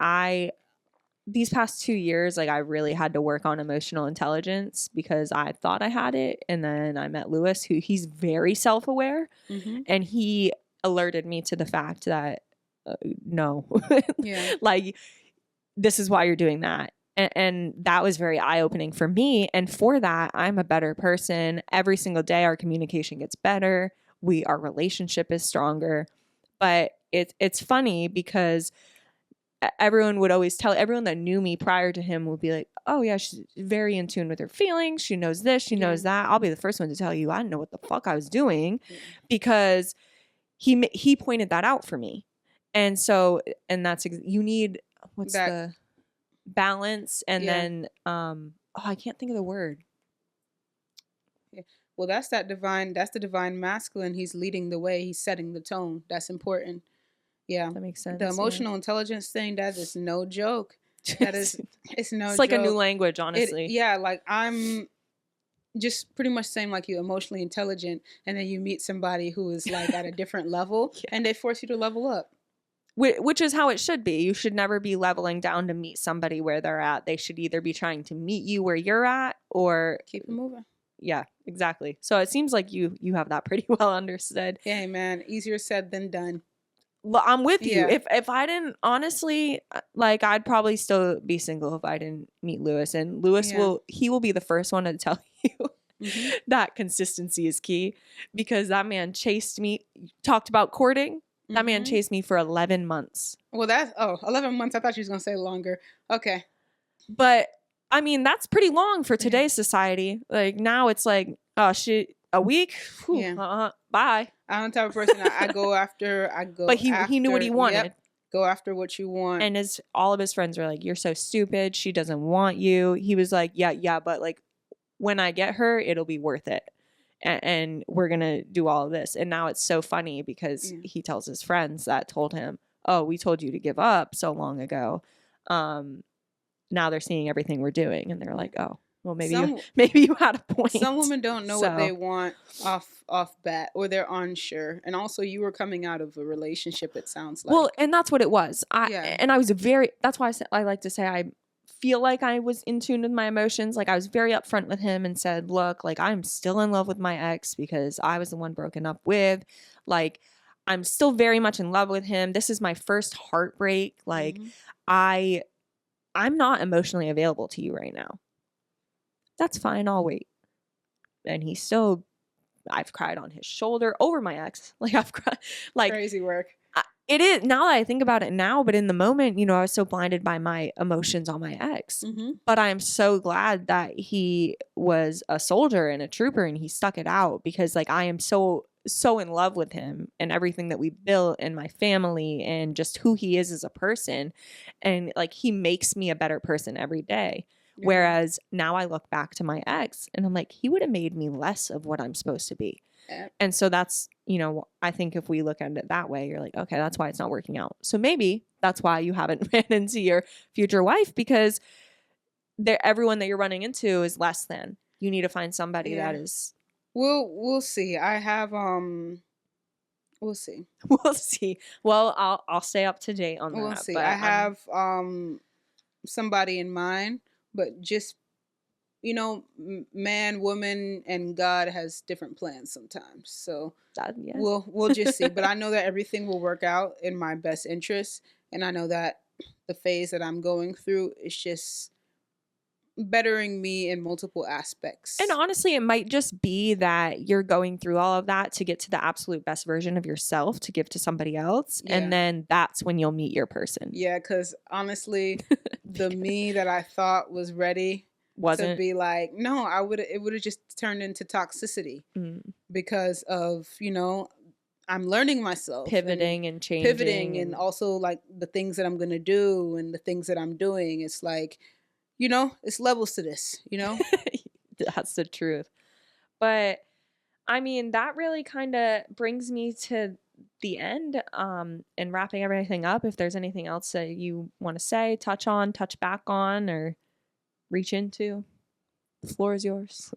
these past 2 years, like I really had to work on emotional intelligence because I thought I had it. And then I met Lewis, who he's very self-aware, Mm-hmm. and he alerted me to the fact that no, Yeah. like this is why you're doing that. And that was very eye-opening for me. And for that, I'm a better person. Every single day, our communication gets better. Our relationship is stronger. But it's funny because everyone would always tell, everyone that knew me prior to him would be like, oh yeah, she's very in tune with her feelings. She knows this, she knows that. I'll be the first one to tell you, I didn't know what the fuck I was doing, because he pointed that out for me. And so, and that's, you need, what's the balance, and then I can't think of the word. Well, that's the divine masculine. He's leading the way, he's setting the tone. That's important. Yeah, that makes sense. The emotional intelligence thing, that is no joke. That is, it's no joke. It's like a new language, honestly. Like I'm just pretty much saying like you emotionally intelligent, and then you meet somebody who is like at a different level, and they force you to level up. Which is how it should be. You should never be leveling down to meet somebody where they're at. They should either be trying to meet you where you're at or keep it moving. Yeah, exactly. So it seems like you have that pretty well understood. Hey man, easier said than done. I'm with you. If I didn't, honestly, like I'd probably still be single if I didn't meet Lewis. And Lewis will be the first one to tell you that consistency is key, because that man chased me, talked about courting. That man chased me for 11 months. Well, that's 11 months. I thought she was going to say longer. Okay. But I mean, that's pretty long for today's society. Like now it's like, oh shit, a week? Whew, bye. I'm the type of person I go after. But he knew what he wanted. Yep, go after what you want. And all of his friends were like, you're so stupid. She doesn't want you. He was like, yeah, but like when I get her, it'll be worth it. And we're going to do all of this. And now it's so funny because he tells his friends that told him, oh, we told you to give up so long ago. Now they're seeing everything we're doing. And they're like, oh, well, maybe you had a point. Some women don't know what they want off bat, or they're unsure. And also you were coming out of a relationship, it sounds like. Well, and that's what it was. And I was that's why I like to say I feel like I was in tune with my emotions. Like I was very upfront with him and said, look, like I'm still in love with my ex because I was the one broken up with. Like I'm still very much in love with him. This is my first heartbreak. Like I'm not emotionally available to you right now. That's fine. I'll wait. And I've cried on his shoulder over my ex. Like I've cried, like crazy work. It is, now that I think about it now, but in the moment, I was so blinded by my emotions on my ex. But I'm so glad that he was a soldier and a trooper and he stuck it out, because like I am so in love with him and everything that we built and my family and just who he is as a person. And like he makes me a better person every day. Yeah. Whereas now I look back to my ex and I'm like, he would have made me less of what I'm supposed to be. And so that's, I think if we look at it that way, you're like, okay, that's why it's not working out. So maybe that's why you haven't ran into your future wife, because everyone that you're running into is less than. You need to find somebody that is. We'll see. I have we'll see. We'll see. Well, I'll stay up to date on that. We'll see. But I have somebody in mind, but just man, woman, and God has different plans sometimes. So we'll just see. But I know that everything will work out in my best interest. And I know that the phase that I'm going through is just bettering me in multiple aspects. And honestly, it might just be that you're going through all of that to get to the absolute best version of yourself to give to somebody else. Yeah. And then that's when you'll meet your person. Yeah, because honestly, the me that I thought was ready wasn't to be like, no, it would have just turned into toxicity because of, I'm learning myself. Pivoting and changing. Pivoting and also like the things that I'm going to do and the things that I'm doing. It's like, it's levels to this, That's the truth. But I mean, that really kind of brings me to the end and wrapping everything up. If there's anything else that you want to say, touch back on, or reach into, the floor is yours.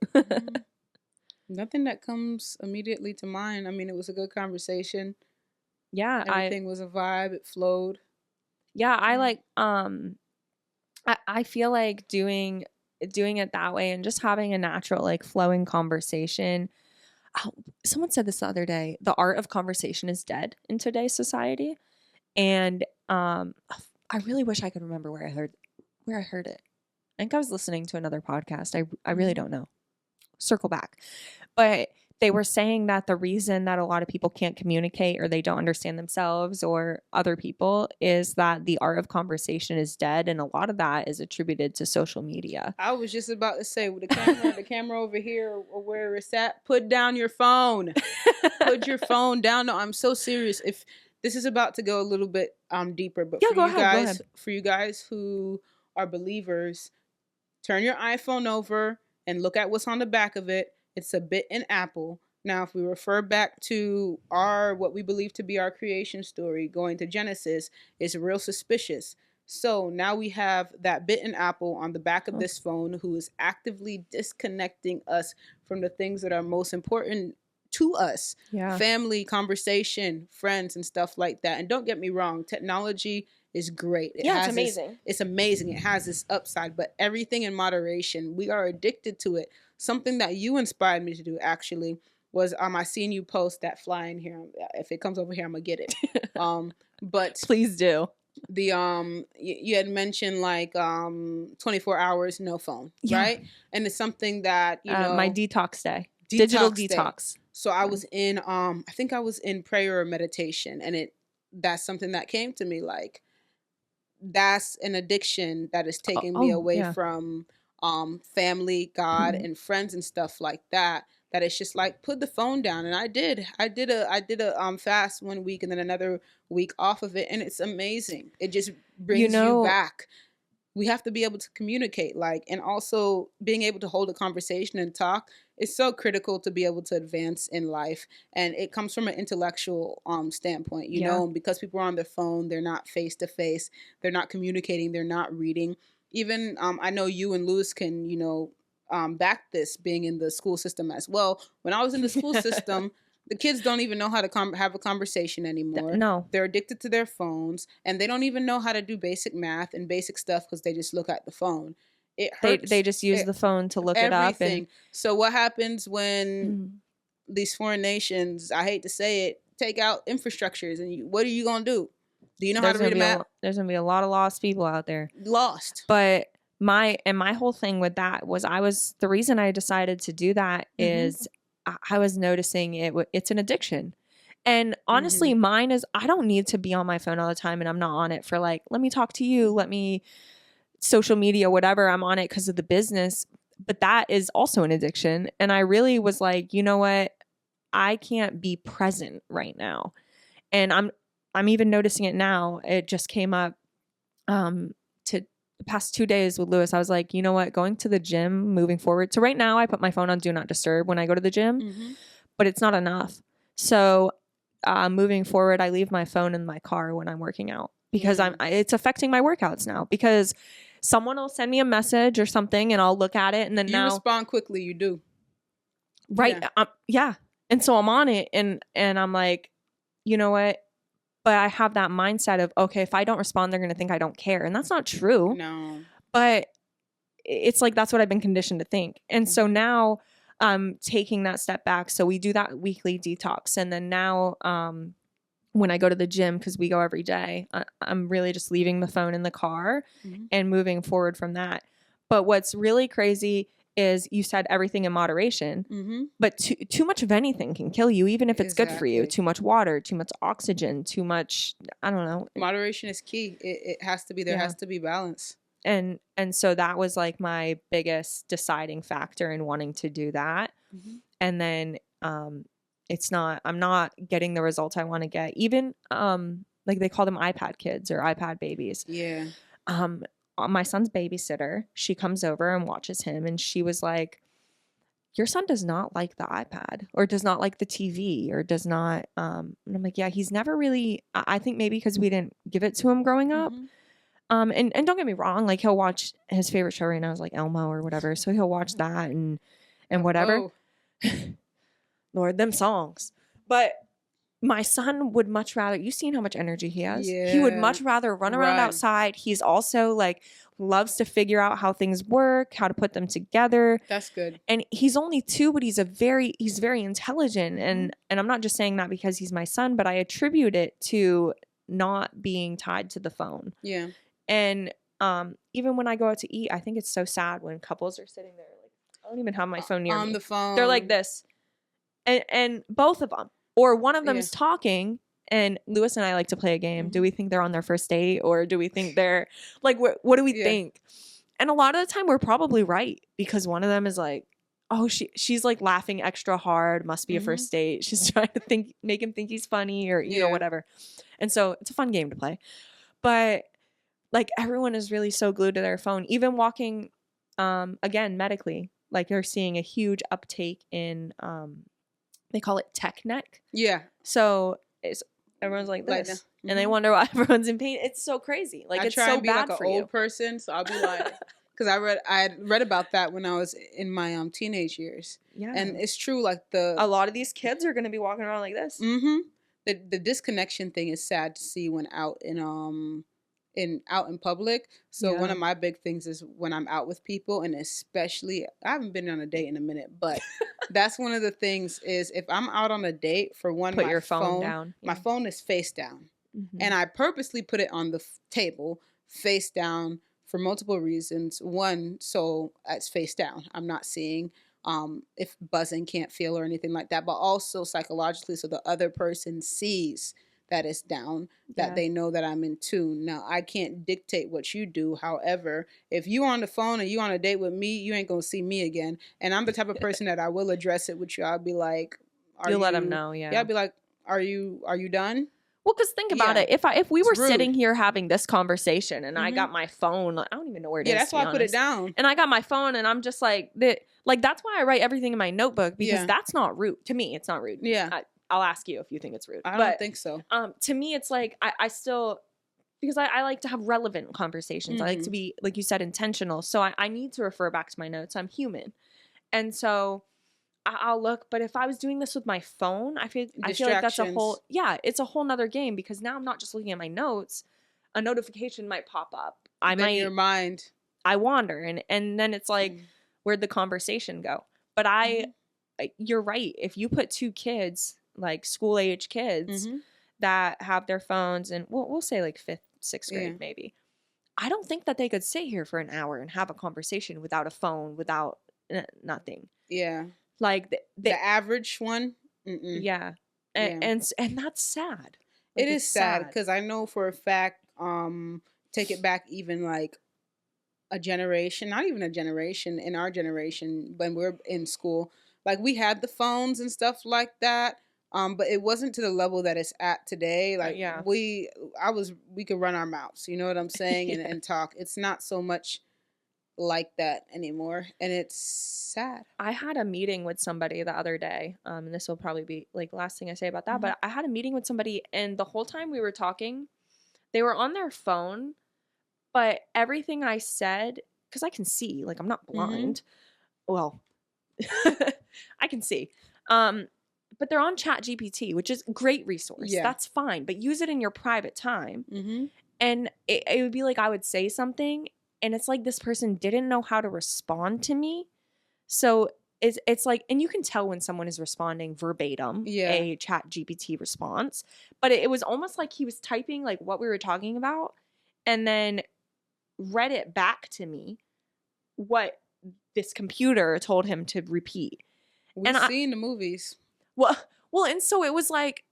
Nothing that comes immediately to mind. I mean, it was a good conversation. Yeah. Everything was a vibe. It flowed. Yeah. I like, I feel like doing it that way and just having a natural, like, flowing conversation. Oh, someone said this the other day, the art of conversation is dead in today's society. And I really wish I could remember where I heard it. I think I was listening to another podcast. I really don't know. Circle back. But they were saying that the reason that a lot of people can't communicate or they don't understand themselves or other people is that the art of conversation is dead. And a lot of that is attributed to social media. I was just about to say, with the camera over here or where it's at, put down your phone. Put your phone down. No, I'm so serious. If this is about to go a little bit deeper, but go ahead. For you guys who are believers, turn your iPhone over and look at what's on the back of it. It's a bit in Apple. Now, if we refer back to what we believe to be our creation story, going to Genesis, is real suspicious. So now we have that bitten apple on the back of this phone who is actively disconnecting us from the things that are most important to us. Yeah. Family, conversation, friends, and stuff like that. And don't get me wrong, technology is great. It's amazing. It's amazing. It has this upside, but everything in moderation. We are addicted to it. Something that you inspired me to do, actually, was I seen you post that fly in here. If it comes over here, I'm gonna get it. But please do. The you had mentioned like 24 hours no phone, right? And it's something that my detox day, digital detox. So I was in I think I was in prayer or meditation, and that's something that came to me, like that's an addiction that is taking me away from family, God, and friends and stuff like that. That it's just like, put the phone down. And I did a fast 1 week and then another week off of it, and it's amazing. It just brings you back. We have to be able to communicate, and also being able to hold a conversation and talk is so critical to be able to advance in life. And it comes from an intellectual standpoint, you know, because people are on their phone, they're not face to face, they're not communicating, they're not reading. Even I know you and Lewis can, back this, being in the school system as well. When I was in the school system, the kids don't even know how to have a conversation anymore. No. They're addicted to their phones, and they don't even know how to do basic math and basic stuff because they just look at the phone. It hurts. They just use the phone to look it up. And so what happens when these foreign nations, I hate to say it, take out infrastructures, and what are you going to do? Do you know how to read a map? There's going to be a lot of lost people out there. Lost. But my whole thing with that was the reason I decided to do that is I was noticing it's an addiction. And honestly, mine is, I don't need to be on my phone all the time, and I'm not on it for let me talk to you, social media, whatever. I'm on it because of the business, but that is also an addiction. And I really was like, you know what? I can't be present right now. And I'm even noticing it now. It just came up to the past 2 days with Lewis. I was like, you know what? Going to the gym moving forward. So right now I put my phone on do not disturb when I go to the gym, but it's not enough. So moving forward, I leave my phone in my car when I'm working out because it's affecting my workouts now, because someone will send me a message or something and I'll look at it, and then you respond quickly. You do. Right. Yeah. And so I'm on it, and I'm like, you know what? But I have that mindset of, okay, if I don't respond, they're going to think I don't care. And that's not true. No. But it's like, that's what I've been conditioned to think. And so now I'm taking that step back. So we do that weekly detox. And then now when I go to the gym, because we go every day, I'm really just leaving the phone in the car and moving forward from that. But what's really crazy is you said everything in moderation, but too much of anything can kill you, even if it's good for you. Too much water, too much oxygen, too much, I don't know. Moderation is key. It has to be, there has to be balance. And so that was like my biggest deciding factor in wanting to do that. And then I'm not getting the results I want to get. Even like they call them iPad kids or iPad babies. Yeah. My son's babysitter, she comes over and watches him, and she was like, your son does not like the iPad or does not like the TV or does not and I'm like, yeah, he's never really, I think maybe because we didn't give it to him growing up. And don't get me wrong, like he'll watch his favorite show right now is like Elmo or whatever, so he'll watch that and whatever. Lord, them songs. But my son would much rather, you've seen how much energy he has. He would Yeah. much rather run around Run. outside. He's also like loves to figure out how things work, how to put them together. That's good. And he's only 2, but he's very intelligent. Mhm. And I'm not just saying that because he's my son, but I attribute it to not being tied to the phone. Yeah. And even when I go out to eat, I think it's so sad when couples are sitting there like, I don't even have my phone near me. On the phone. They're like this. And both of them. Or one of them's Yeah. talking, and Lewis and I like to play a game. Mhm. Do we think they're on their first date, or do we think they're like, what do we Yeah. think? And a lot of the time we're probably right, because one of them is like, oh, she's like laughing extra hard, must be a Mhm. first date. She's trying to make him think he's funny, or you know, Yeah. whatever. And so it's a fun game to play. But like everyone is really so glued to their phone, even walking, again, medically, like they're seeing a huge uptake in they call it tech neck. Yeah. So everyone's like Like this, the- and they Mhm. wonder why everyone's in pain. It's so crazy. Like I it's try so and be bad like an for old you. person, so I'll be like, because I had read about that when I was in my teenage years, Yeah, and it's true. Like a lot of these kids are going to be walking around like this. the disconnection thing is sad to see when out in public. So one Yeah. of my big things is when I'm out with people, and especially I haven't been on a date in a minute, but that's one of the things is if I'm out on a date, for one, Put my your phone down. My Yeah. phone is face down. Mhm. And I purposely put it on the table face down for multiple reasons. One, so it's face down. I'm not seeing if buzzing can't feel or anything like that, but also psychologically, so the other person sees that it's down, that Yeah. they know that I'm in tune. Now, I can't dictate what you do. However, if you on the phone and you on a date with me, you ain't gonna see me again. And I'm the type of person that I will address it with you. I'll be like, You'll let them know. Yeah. Yeah, I'll be like, are you done? Well, because think about Yeah. it. If we were It's rude. sitting here having this conversation, and I Mhm. got my phone, I don't even know where it is. Yeah, that's to why be I put it honest. down. And I got my phone, and I'm just like that. Like that's why I write everything in my notebook, because Yeah. that's not rude to me. It's not rude. Yeah. I'll ask you if you think it's rude. I But don't think so. to me, it's like I still, because I like to have relevant conversations. I like to Mhm. be, like you said, intentional. So I need to refer back to my notes. I'm human, and so I'll look. But if I was doing this with my phone, I feel like that's a whole it's a whole nother game, because now I'm not just looking at my notes. A notification might pop up. Your mind. I wander, and then it's like, where'd the conversation go? But you're right. If you put 2 kids, like school age kids, Mhm. that have their phones, and we'll say like 5th, 6th grade, Yeah. maybe. I don't think that they could sit here for an hour and have a conversation without a phone, without nothing. Yeah. Like The average one. Mm-mm. yeah, and that's sad. Like, It is it's sad because I know for a fact. Take it back even like a generation, not even a generation, in our generation when we're in school, like we had the phones and stuff like that. But it wasn't to the level that it's at today. Like yeah. we could run our mouths, you know what I'm saying, Yeah. and talk. It's not so much like that anymore, and it's sad. I had a meeting with somebody the other day, and this will probably be like the last thing I say about that, Mhm. but I had a meeting with somebody, and the whole time we were talking, they were on their phone, but everything I said, because I can see, like I'm not blind. Well, I can see. But they're on Chat GPT, which is a great resource. Yeah. That's fine, but use it in your private time. Mm-hmm. And it would be like I would say something, and it's like this person didn't know how to respond to me. So it's like, and you can tell when someone is responding verbatim, a Chat GPT response, but it was almost like he was typing like what we were talking about, and then read it back to me what this computer told him to repeat. We've seen the movies. Well, and so it was like,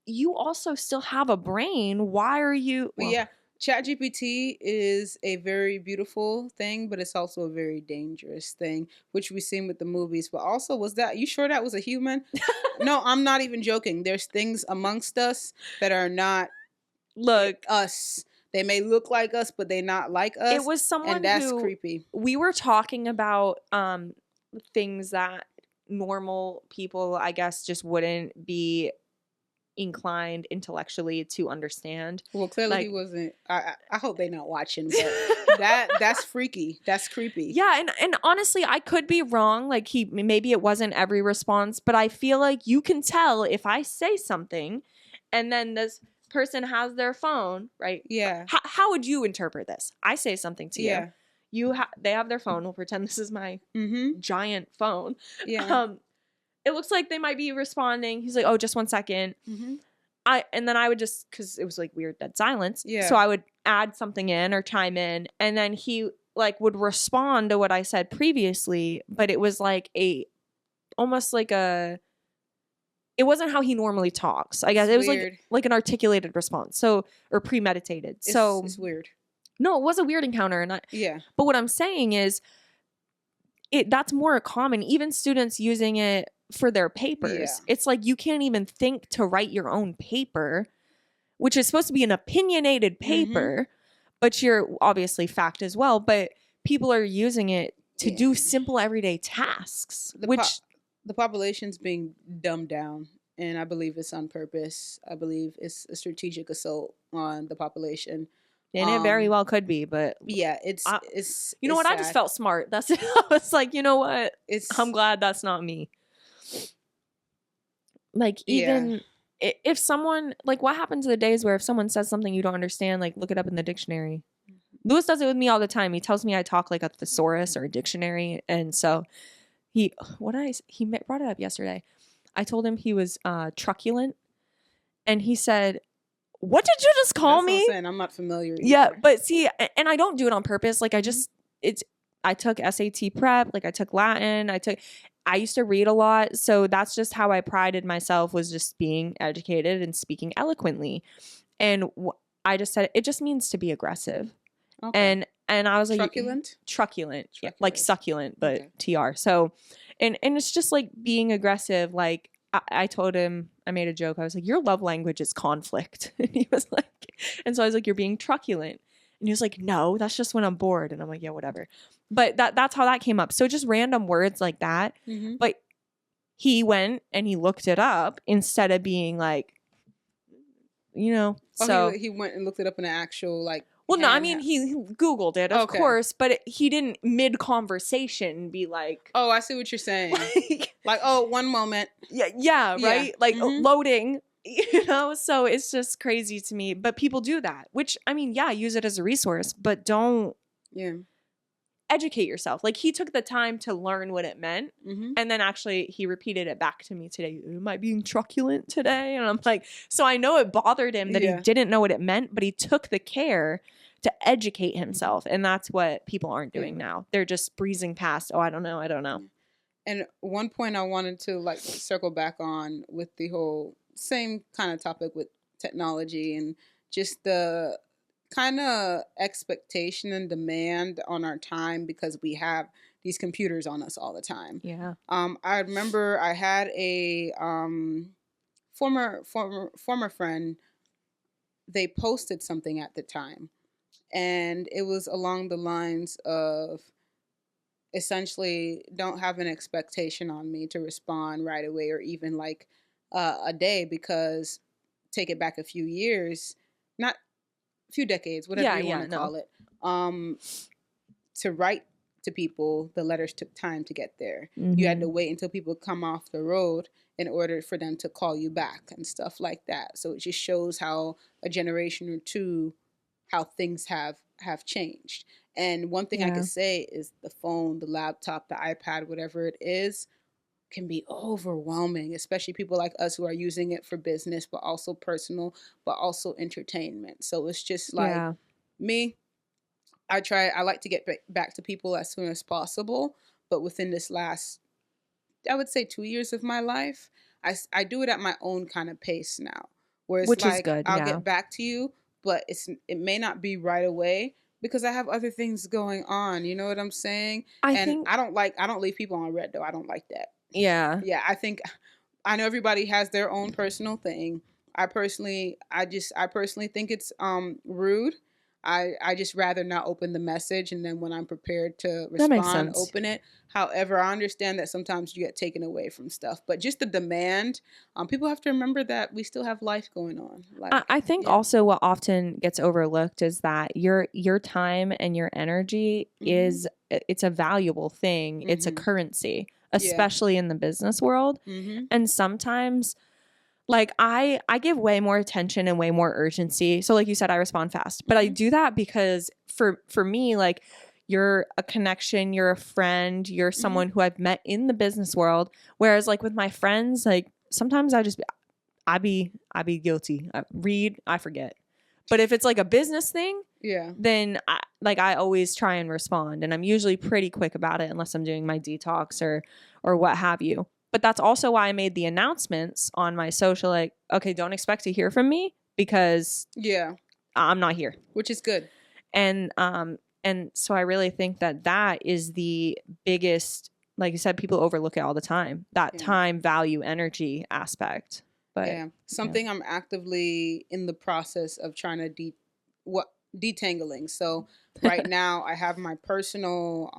you also still have a brain. Why are you? Well, yeah, ChatGPT is a very beautiful thing, but it's also a very dangerous thing, which we've seen with the movies. But also, you sure that was a human? No, I'm not even joking. There's things amongst us that are not us. They may look like us, but they're not like us. It was someone and that's creepy. We were talking about things that normal people, I guess, just wouldn't be, inclined intellectually to understand. Well, clearly like, he wasn't. I hope they're not watching, but that's freaky. That's creepy. Yeah, and honestly, I could be wrong. Like, maybe it wasn't every response, but I feel like you can tell if I say something and then this person has their phone, right? Yeah. How would you interpret this? I say something to Yeah. they have their phone. We'll pretend this is my giant phone. Yeah. It looks like they might be responding. He's like, "Oh, just 1 second." And then I would just, because it was like weird dead silence. Yeah. So I would add something in or chime in, and then he like would respond to what I said previously, but it was like almost like it wasn't how he normally talks. I guess it was like an articulated response. So, or premeditated. It's weird. No, it was a weird encounter. But what I'm saying is that's more common. Even students using it for their papers. Yeah. It's like you can't even think to write your own paper, which is supposed to be an opinionated paper, but you're obviously fact as well. But people are using it to do simple everyday tasks, the population's being dumbed down, and I believe it's on purpose. I believe it's a strategic assault on the population. And it very well could be, but yeah, it's you know what? Sad. I just felt smart. That's it. I was like, you know what? I'm glad that's not me. Like, even if someone, like, what happens to the days where if someone says something you don't understand, like, look it up in the dictionary. Lewis does it with me all the time. He tells me I talk like a thesaurus or a dictionary, and so he brought it up yesterday. I told him he was truculent, and he said, "What did you just call me?" I'm not familiar either. Yeah, but see, and I don't do it on purpose. Like, I took SAT prep, like I took Latin, I used to read a lot. So that's just how I prided myself, was just being educated and speaking eloquently. And I just said, it just means to be aggressive. Okay. And I was like, truculent. Yeah, like succulent, but TR. So, and it's just like being aggressive. Like, I told him, I made a joke. I was like, your love language is conflict. And he was like, and so I was like, you're being truculent. And he was like, no, that's just when I'm bored. And I'm like, yeah, whatever. But that's how that came up. So just random words like that. But he went and he looked it up instead of being like, so he went and looked it up in an actual, like, well, no, I mean, he Googled it, of course, but he didn't mid-conversation be like... Oh, I see what you're saying. Like, oh, one moment. Yeah, right? Yeah. Like, loading, So it's just crazy to me. But people do that, which, I mean, yeah, use it as a resource, but don't educate yourself. Like, he took the time to learn what it meant, and then actually he repeated it back to me today. Am I being truculent today? And I'm like, so I know it bothered him that he didn't know what it meant, but he took the care to educate himself. And that's what people aren't doing now. They're just breezing past, I don't know. And one point I wanted to, like, circle back on with the whole same kind of topic with technology and just the kind of expectation and demand on our time, because we have these computers on us all the time. Yeah. I remember I had a former friend. They posted something at the time, and it was along the lines of, essentially, don't have an expectation on me to respond right away or even like a day, because take it back a few years, not a few decades, whatever you want to call it. To write to people, the letters took time to get there. You had to wait until people come off the road in order for them to call you back and stuff like that. So it just shows how a generation or two, how things have changed. And one thing I can say is the phone, the laptop, the iPad, whatever it is, can be overwhelming, especially people like us who are using it for business, but also personal, but also entertainment. So it's just like me. I like to get back to people as soon as possible, but within this last, I would say, 2 years of my life, I do it at my own kind of pace now, where it's which like, is good. I'll get back to you, but it may not be right away, because I have other things going on. You know what I'm saying? I don't leave people on red, though. I don't like that. Yeah. Yeah. I know everybody has their own personal thing. I personally think it's rude. I just rather not open the message, and then when I'm prepared to That makes respond, sense. open it. However, I understand that sometimes you get taken away from stuff, but just the demand, people have to remember that we still have life going on. Like, I think yeah. also what often gets overlooked is that your time and your energy Mhm. is it's a valuable thing. It's a Mhm. currency, Yeah. especially in the business world. Mhm. And sometimes like I give way more attention and way more urgency. So like you said, I respond fast. But I Mhm. do that because for me, like you're a connection, you're a friend, you're Mhm. someone who I've met in the business world. Whereas like with my friends, like sometimes I be guilty. I forget. But if it's like a business thing, Yeah. then I always try and respond, and I'm usually pretty quick about it unless I'm doing my detox or what have you. But that's also why I made the announcements on my social, like, okay, don't expect to hear from me because Yeah. I'm not here. Which is good. And so I really think that that is the biggest, like you said, people overlook it all the time. That Yeah. time, value, energy aspect. But Yeah. yeah. Something I'm actively in the process of trying to detangling. So right now I have my personal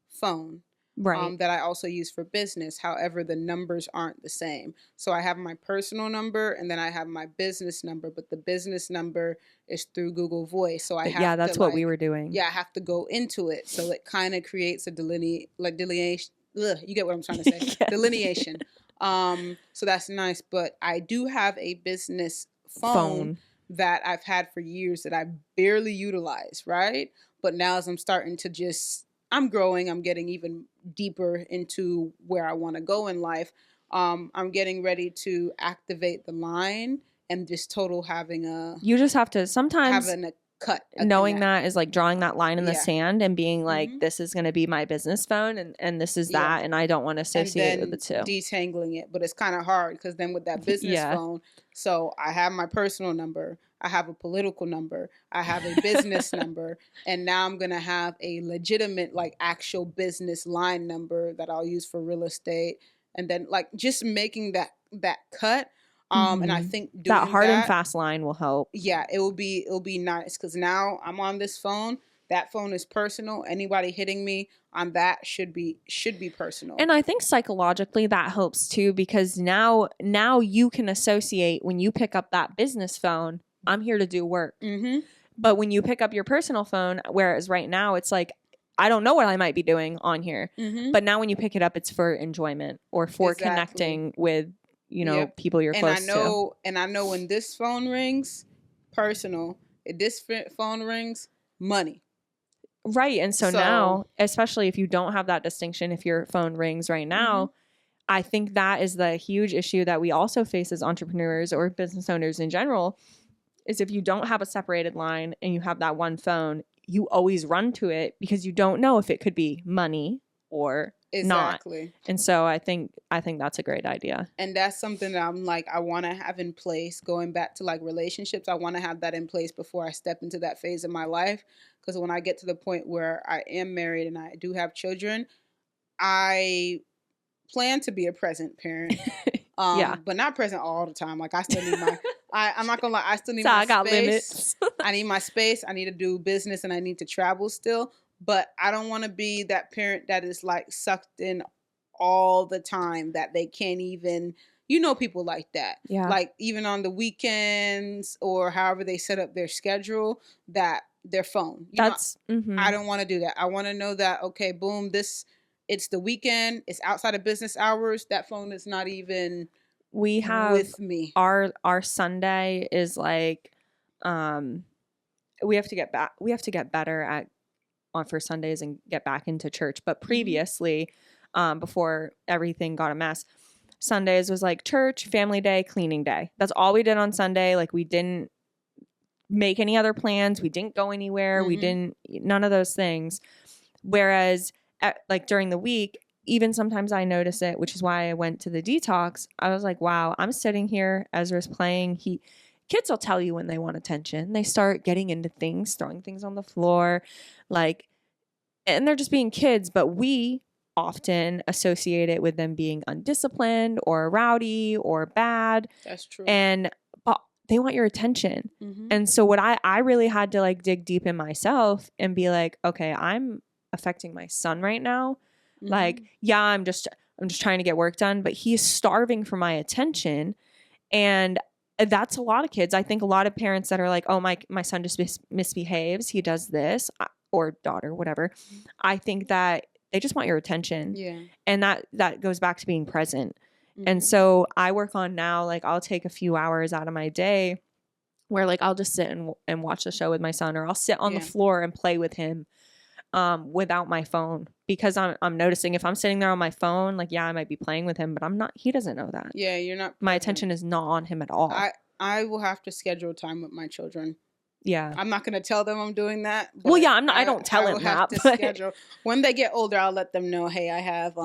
phone Right. that I also use for business. However, the numbers aren't the same. So I have my personal number and then I have my business number, but the business number is through Google Voice. So I Yeah, have to that's what we like, were doing. yeah, I have to go into it. So it kind of creates a delineation. Ugh, you get what I'm trying to say? Yes. Delineation. So that's nice. But I do have a business phone Phone. that I've had for years that I barely utilize, right? But now as I'm starting to just I'm growing, I'm getting even deeper into where I want to go in life. I'm getting ready to activate the line and just total You just have to sometimes having a cut, a knowing connect. that is like drawing that line in the Yeah. sand and being like, Hmm. this is going to be my business phone and this is Yeah. that. And I don't want to And associate with the then two. detangling it. But it's kind of hard because then with that business Yeah. phone, so I have my personal number, I have a political number, I have a business number, and now I'm gonna have a legitimate, like actual business line number that I'll use for real estate, and then like just making that cut. And I Hmm. think That doing hard and that, fast line will help. yeah, it'll be nice because now I'm on this phone. That phone is personal. Anybody hitting me on that should be personal. And I think psychologically that helps too because now you can associate when you pick up that business phone, I'm here to do work. Mm-hmm. But when you pick up your personal phone, whereas right now it's like, I don't know what I might be doing on here. Mm-hmm. But now when you pick it up, it's for enjoyment or for Exactly. connecting with, Yep. people you're close to. And I know when this phone rings, personal. If this phone rings, money. Right. And so So, now, especially if you don't have that distinction, if your phone rings right mm-hmm. now, I think that is the huge issue that we also face as entrepreneurs or business owners in general is if you don't have a separated line and you have that one phone, you always run to it because you don't know if it could be money or not. Exactly. And so I think that's a great idea. And that's something that I'm like, I want to have in place going back to like relationships. I want to have that in place before I step into that phase of my life. Because when I get to the point where I am married and I do have children, I plan to be a present parent. Yeah. But not present all the time. Like I still need my I'm not gonna lie, I still need So my I got space. limits. I need my space. I need to do business and I need to travel still. But I don't want to be that parent that is like sucked in all the time that they can't even people like that. Yeah. Like even on the weekends or however they set up their schedule, that their phone. That's I don't want to do that. I want to know that okay, boom, this it's the weekend, it's outside of business hours. That phone is not even we have with me. our Sunday is like um we have to get better at on for Sundays and get back into church. But Hmm. previously, before everything got a mess, Sundays was like church, family day, cleaning day. That's all we did on Sunday. Like we didn't make any other plans. We didn't go anywhere. We Hmm. didn't none of those things. Whereas like during the week, even sometimes I notice it, which is why I went to the detox. I was like, wow, I'm sitting here, Ezra's playing. Kids will tell you when they want attention. They start getting into things, throwing things on the floor, like, and they're just being kids, but we often associate it with them being undisciplined or rowdy or bad. That's true. And but they want your attention. Mm-hmm. And so what I really had to like dig deep in myself and be like, okay, I'm affecting my son right now. Mm-hmm. Like, yeah, I'm just trying to get work done, but he's starving for my attention. And that's a lot of kids. I think a lot of parents that are like, oh, my son just misbehaves. He does this, or daughter, whatever. I think that they just want your attention. Yeah. And that goes back to being present. Mm-hmm. And so I work on now, like I'll take a few hours out of my day where like I'll just sit and watch the show with my son, or I'll sit on the floor and play with him without my phone, because I'm noticing if I'm sitting there on my phone, like, yeah, I might be playing with him, but I'm not, he doesn't know that. Yeah, you're not. My attention is not on him at all. I will have to schedule time with my children. Yeah. I'm not going to tell them I'm doing that. Well, yeah, I don't tell them that. To schedule. When they get older, I'll let them know, hey, I have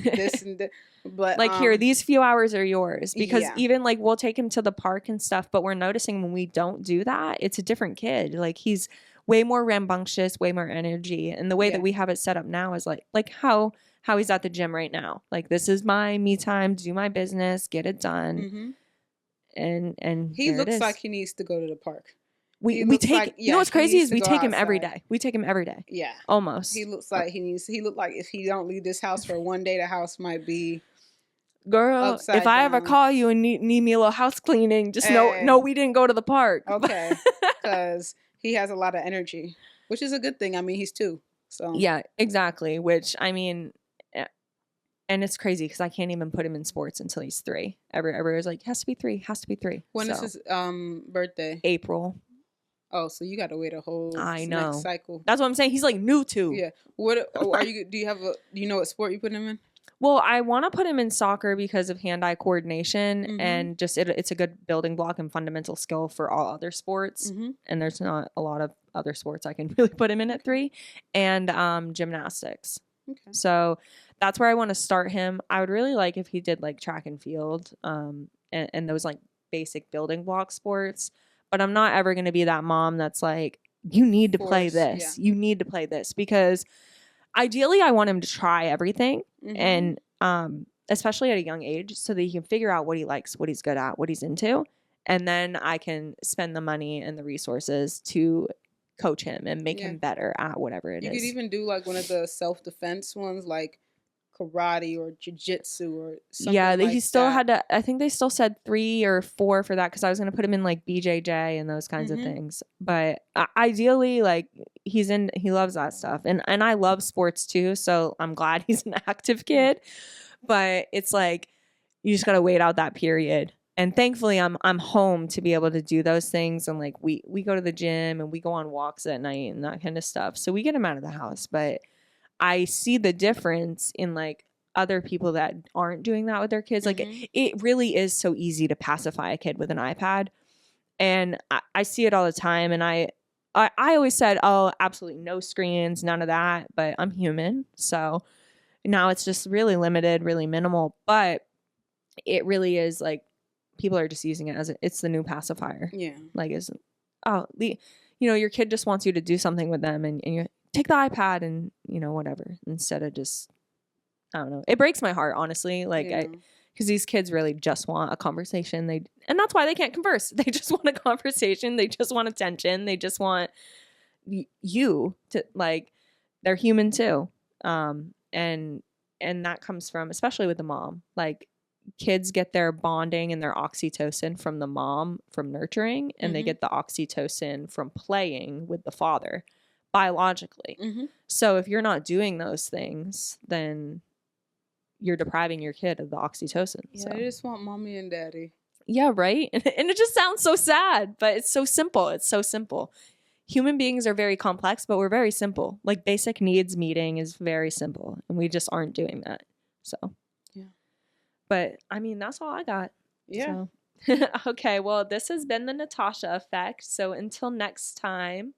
this and this. But like, here, these few hours are yours. Because even like we'll take him to the park and stuff, but we're noticing when we don't do that, it's a different kid. Like, he's way more rambunctious, way more energy. And the way that we have it set up now is like how he's at the gym right now. Like, this is my me time, do my business, get it done. Mm-hmm. And he looks like he needs to go to the park. We take, like, you know what's crazy is we take him every day. We take him every day. Yeah. Almost. He looks like he looked like if he don't leave this house for one day, the house might be girl, if I ever call you and need me a little house cleaning, just know we didn't go to the park. Okay. Because he has a lot of energy, which is a good thing. I mean, he's 2. So yeah, exactly. Which, I mean, and it's crazy because I can't even put him in sports until he's 3. Everyone's like, has to be 3. When is his birthday? April. Oh, so you got to wait a whole next cycle. That's what I'm saying. He's like new too. Yeah. What are you? Do you know what sport you put him in? Well, I want to put him in soccer because of hand-eye coordination, and just it's a good building block and fundamental skill for all other sports. And there's not a lot of other sports I can really put him in at 3, and gymnastics. Okay. So that's where I want to start him. I would really like if he did like track and field, and those like basic building block sports. But I'm not ever going to be that mom that's like, you need to play this. Yeah. You need to play this, because ideally I want him to try everything, and especially at a young age, so that he can figure out what he likes, what he's good at, what he's into. And then I can spend the money and the resources to coach him and make him better at whatever it is. You could even do like one of the self-defense ones, like karate or jiu-jitsu or something. Yeah, he still had to, I think they still said 3 or 4 for that, because I was going to put him in like BJJ and those kinds of things. But ideally, like, he loves that stuff, and I love sports too, so I'm glad he's an active kid. But it's like, you just got to wait out that period. And thankfully I'm home to be able to do those things, and like we go to the gym and we go on walks at night and that kind of stuff, so we get him out of the house. But I see the difference in like other people that aren't doing that with their kids. Like, it really is so easy to pacify a kid with an iPad. And I see it all the time. And I always said, oh, absolutely no screens, none of that. But I'm human. So now it's just really limited, really minimal. But it really is like, people are just using it as it's the new pacifier. Yeah. Like, your kid just wants you to do something with them, and you take the iPad and, whatever, instead of just, I don't know. It breaks my heart, honestly. Like, because these kids really just want a conversation. And that's why they can't converse. They just want a conversation. They just want attention. They just want you to, like, they're human too. And that comes from, especially with the mom, like, kids get their bonding and their oxytocin from the mom, from nurturing, and they get the oxytocin from playing with the father. Biologically. So if you're not doing those things, then you're depriving your kid of the oxytocin. Yeah, so. I just want mommy and daddy. Yeah, right? And it just sounds so sad, but it's so simple. It's so simple. Human beings are very complex, but we're very simple. Like, basic needs meeting is very simple, and we just aren't doing that. So, yeah. But, I mean, that's all I got. Yeah. So. Okay, well, this has been the Natasha Effect. So until next time.